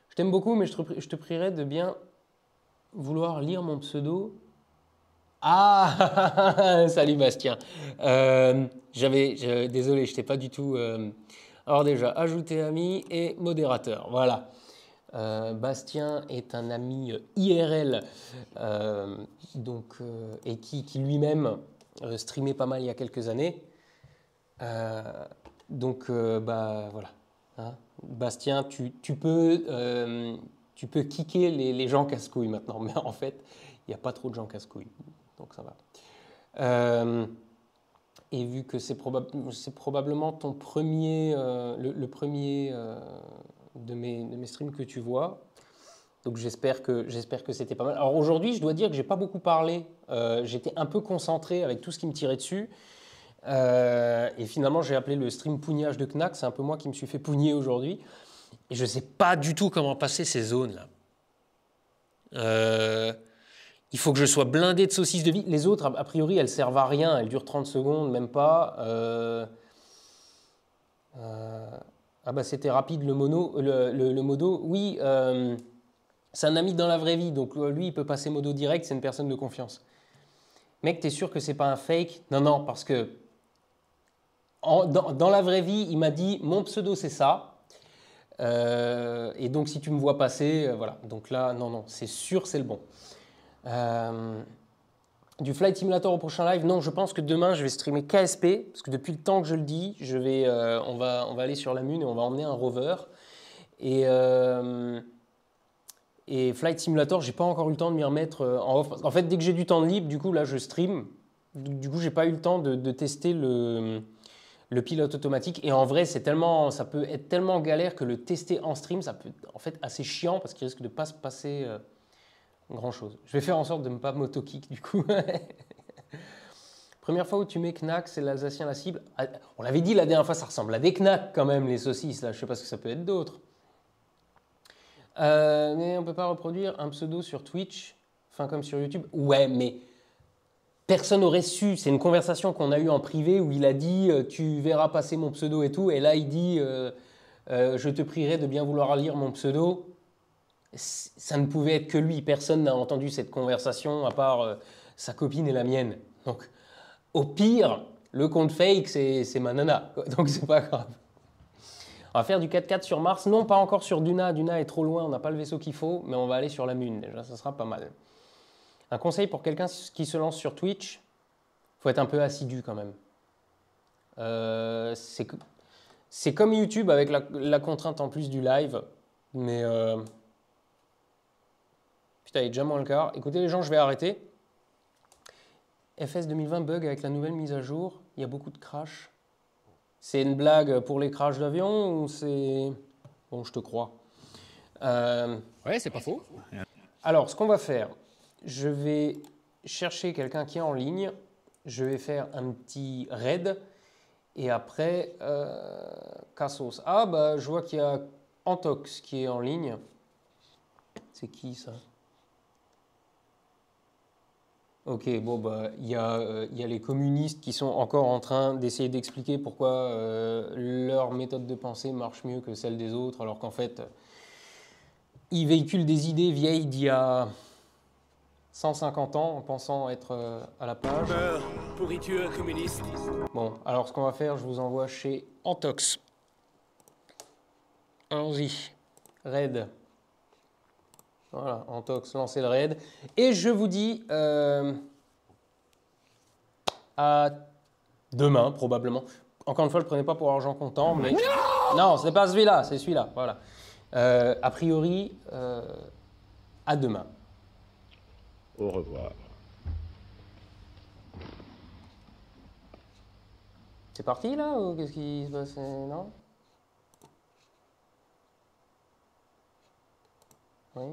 Je t'aime beaucoup, mais je te prierai de bien vouloir lire mon pseudo. Ah, salut Bastien. Désolé, je t'ai pas du tout... Alors déjà, ajouter ami et modérateur, voilà. Bastien est un ami IRL et qui lui-même streamait pas mal il y a quelques années. Bah voilà. Hein. Bastien, tu peux kicker les gens casse-couilles maintenant, mais en fait, il n'y a pas trop de gens casse-couilles, donc ça va. Et vu que c'est probablement ton premier, le premier de mes streams que tu vois, donc j'espère que c'était pas mal. Alors aujourd'hui, je dois dire que j'ai pas beaucoup parlé. J'étais un peu concentré avec tout ce qui me tirait dessus. Et finalement, j'ai appelé le stream pougnage de Knack. C'est un peu moi qui me suis fait pougner aujourd'hui. Et je ne sais pas du tout comment passer ces zones-là. Il faut que je sois blindé de saucisses de vie. Les autres, a priori, elles servent à rien. Elles durent 30 secondes, même pas. Ah bah c'était rapide le modo. Oui, c'est un ami dans la vraie vie. Donc lui, il peut passer modo direct. C'est une personne de confiance. Mec, t'es sûr que c'est pas un fake? Non, parce que dans la vraie vie, il m'a dit mon pseudo c'est ça. Et donc si tu me vois passer, voilà. Donc là, non, c'est sûr, c'est le bon. Du Flight Simulator au prochain live? Non, je pense que demain je vais streamer KSP parce que depuis le temps que je le dis, on va aller sur la Lune et on va emmener un rover. Et Flight Simulator, j'ai pas encore eu le temps de m'y remettre en off. En fait, dès que j'ai du temps de libre, du coup là je stream. Du coup, j'ai pas eu le temps de tester le pilote automatique. Et en vrai, ça peut être tellement galère que le tester en stream, ça peut être en fait assez chiant parce qu'il risque de pas se passer grand-chose. Je vais faire en sorte de ne pas m'auto-kick du coup. Première fois où tu mets Knack, c'est l'Alsacien la cible. Ah, on l'avait dit la dernière fois, ça ressemble à des Knack quand même, les saucisses. Là. Je sais pas ce que ça peut être d'autre. Mais on peut pas reproduire un pseudo sur Twitch, enfin comme sur YouTube. Ouais, mais personne n'aurait su. C'est une conversation qu'on a eue en privé où il a dit tu verras passer mon pseudo et tout. Et là, il dit je te prierai de bien vouloir lire mon pseudo. Ça ne pouvait être que lui. Personne n'a entendu cette conversation à part sa copine et la mienne. Donc, au pire, le compte fake, c'est ma nana. Donc, c'est pas grave. On va faire du 4x4 sur Mars. Non, pas encore sur Duna. Duna est trop loin. On n'a pas le vaisseau qu'il faut. Mais on va aller sur la Lune. Déjà, ça sera pas mal. Un conseil pour quelqu'un qui se lance sur Twitch, il faut être un peu assidu quand même. C'est comme YouTube avec la contrainte en plus du live. Mais... Putain, il est déjà moins le quart. Écoutez les gens, je vais arrêter. FS 2020 bug avec la nouvelle mise à jour. Il y a beaucoup de crash. C'est une blague pour les crashs d'avion ou c'est... Bon, je te crois. Ouais, c'est pas faux. Alors, ce qu'on va faire, je vais chercher quelqu'un qui est en ligne. Je vais faire un petit raid. Et après, Cassos. Ah, bah, je vois qu'il y a Antox qui est en ligne. C'est qui ça? Ok, bon, bah, il y a les communistes qui sont encore en train d'essayer d'expliquer pourquoi leur méthode de pensée marche mieux que celle des autres, alors qu'en fait, ils véhiculent des idées vieilles d'il y a 150 ans en pensant être à la page. Pourriture communiste. Bon, alors ce qu'on va faire, je vous envoie chez Antox. Allons-y. Raid. Voilà, Antox, lancez le raid. Et je vous dis à demain, probablement. Encore une fois, ne le prenez pas pour argent comptant, mais... Non, ce n'est pas celui-là, c'est celui-là, voilà. A priori, à demain. Au revoir. C'est parti, là, ou qu'est-ce qui se passe? Non? Oui.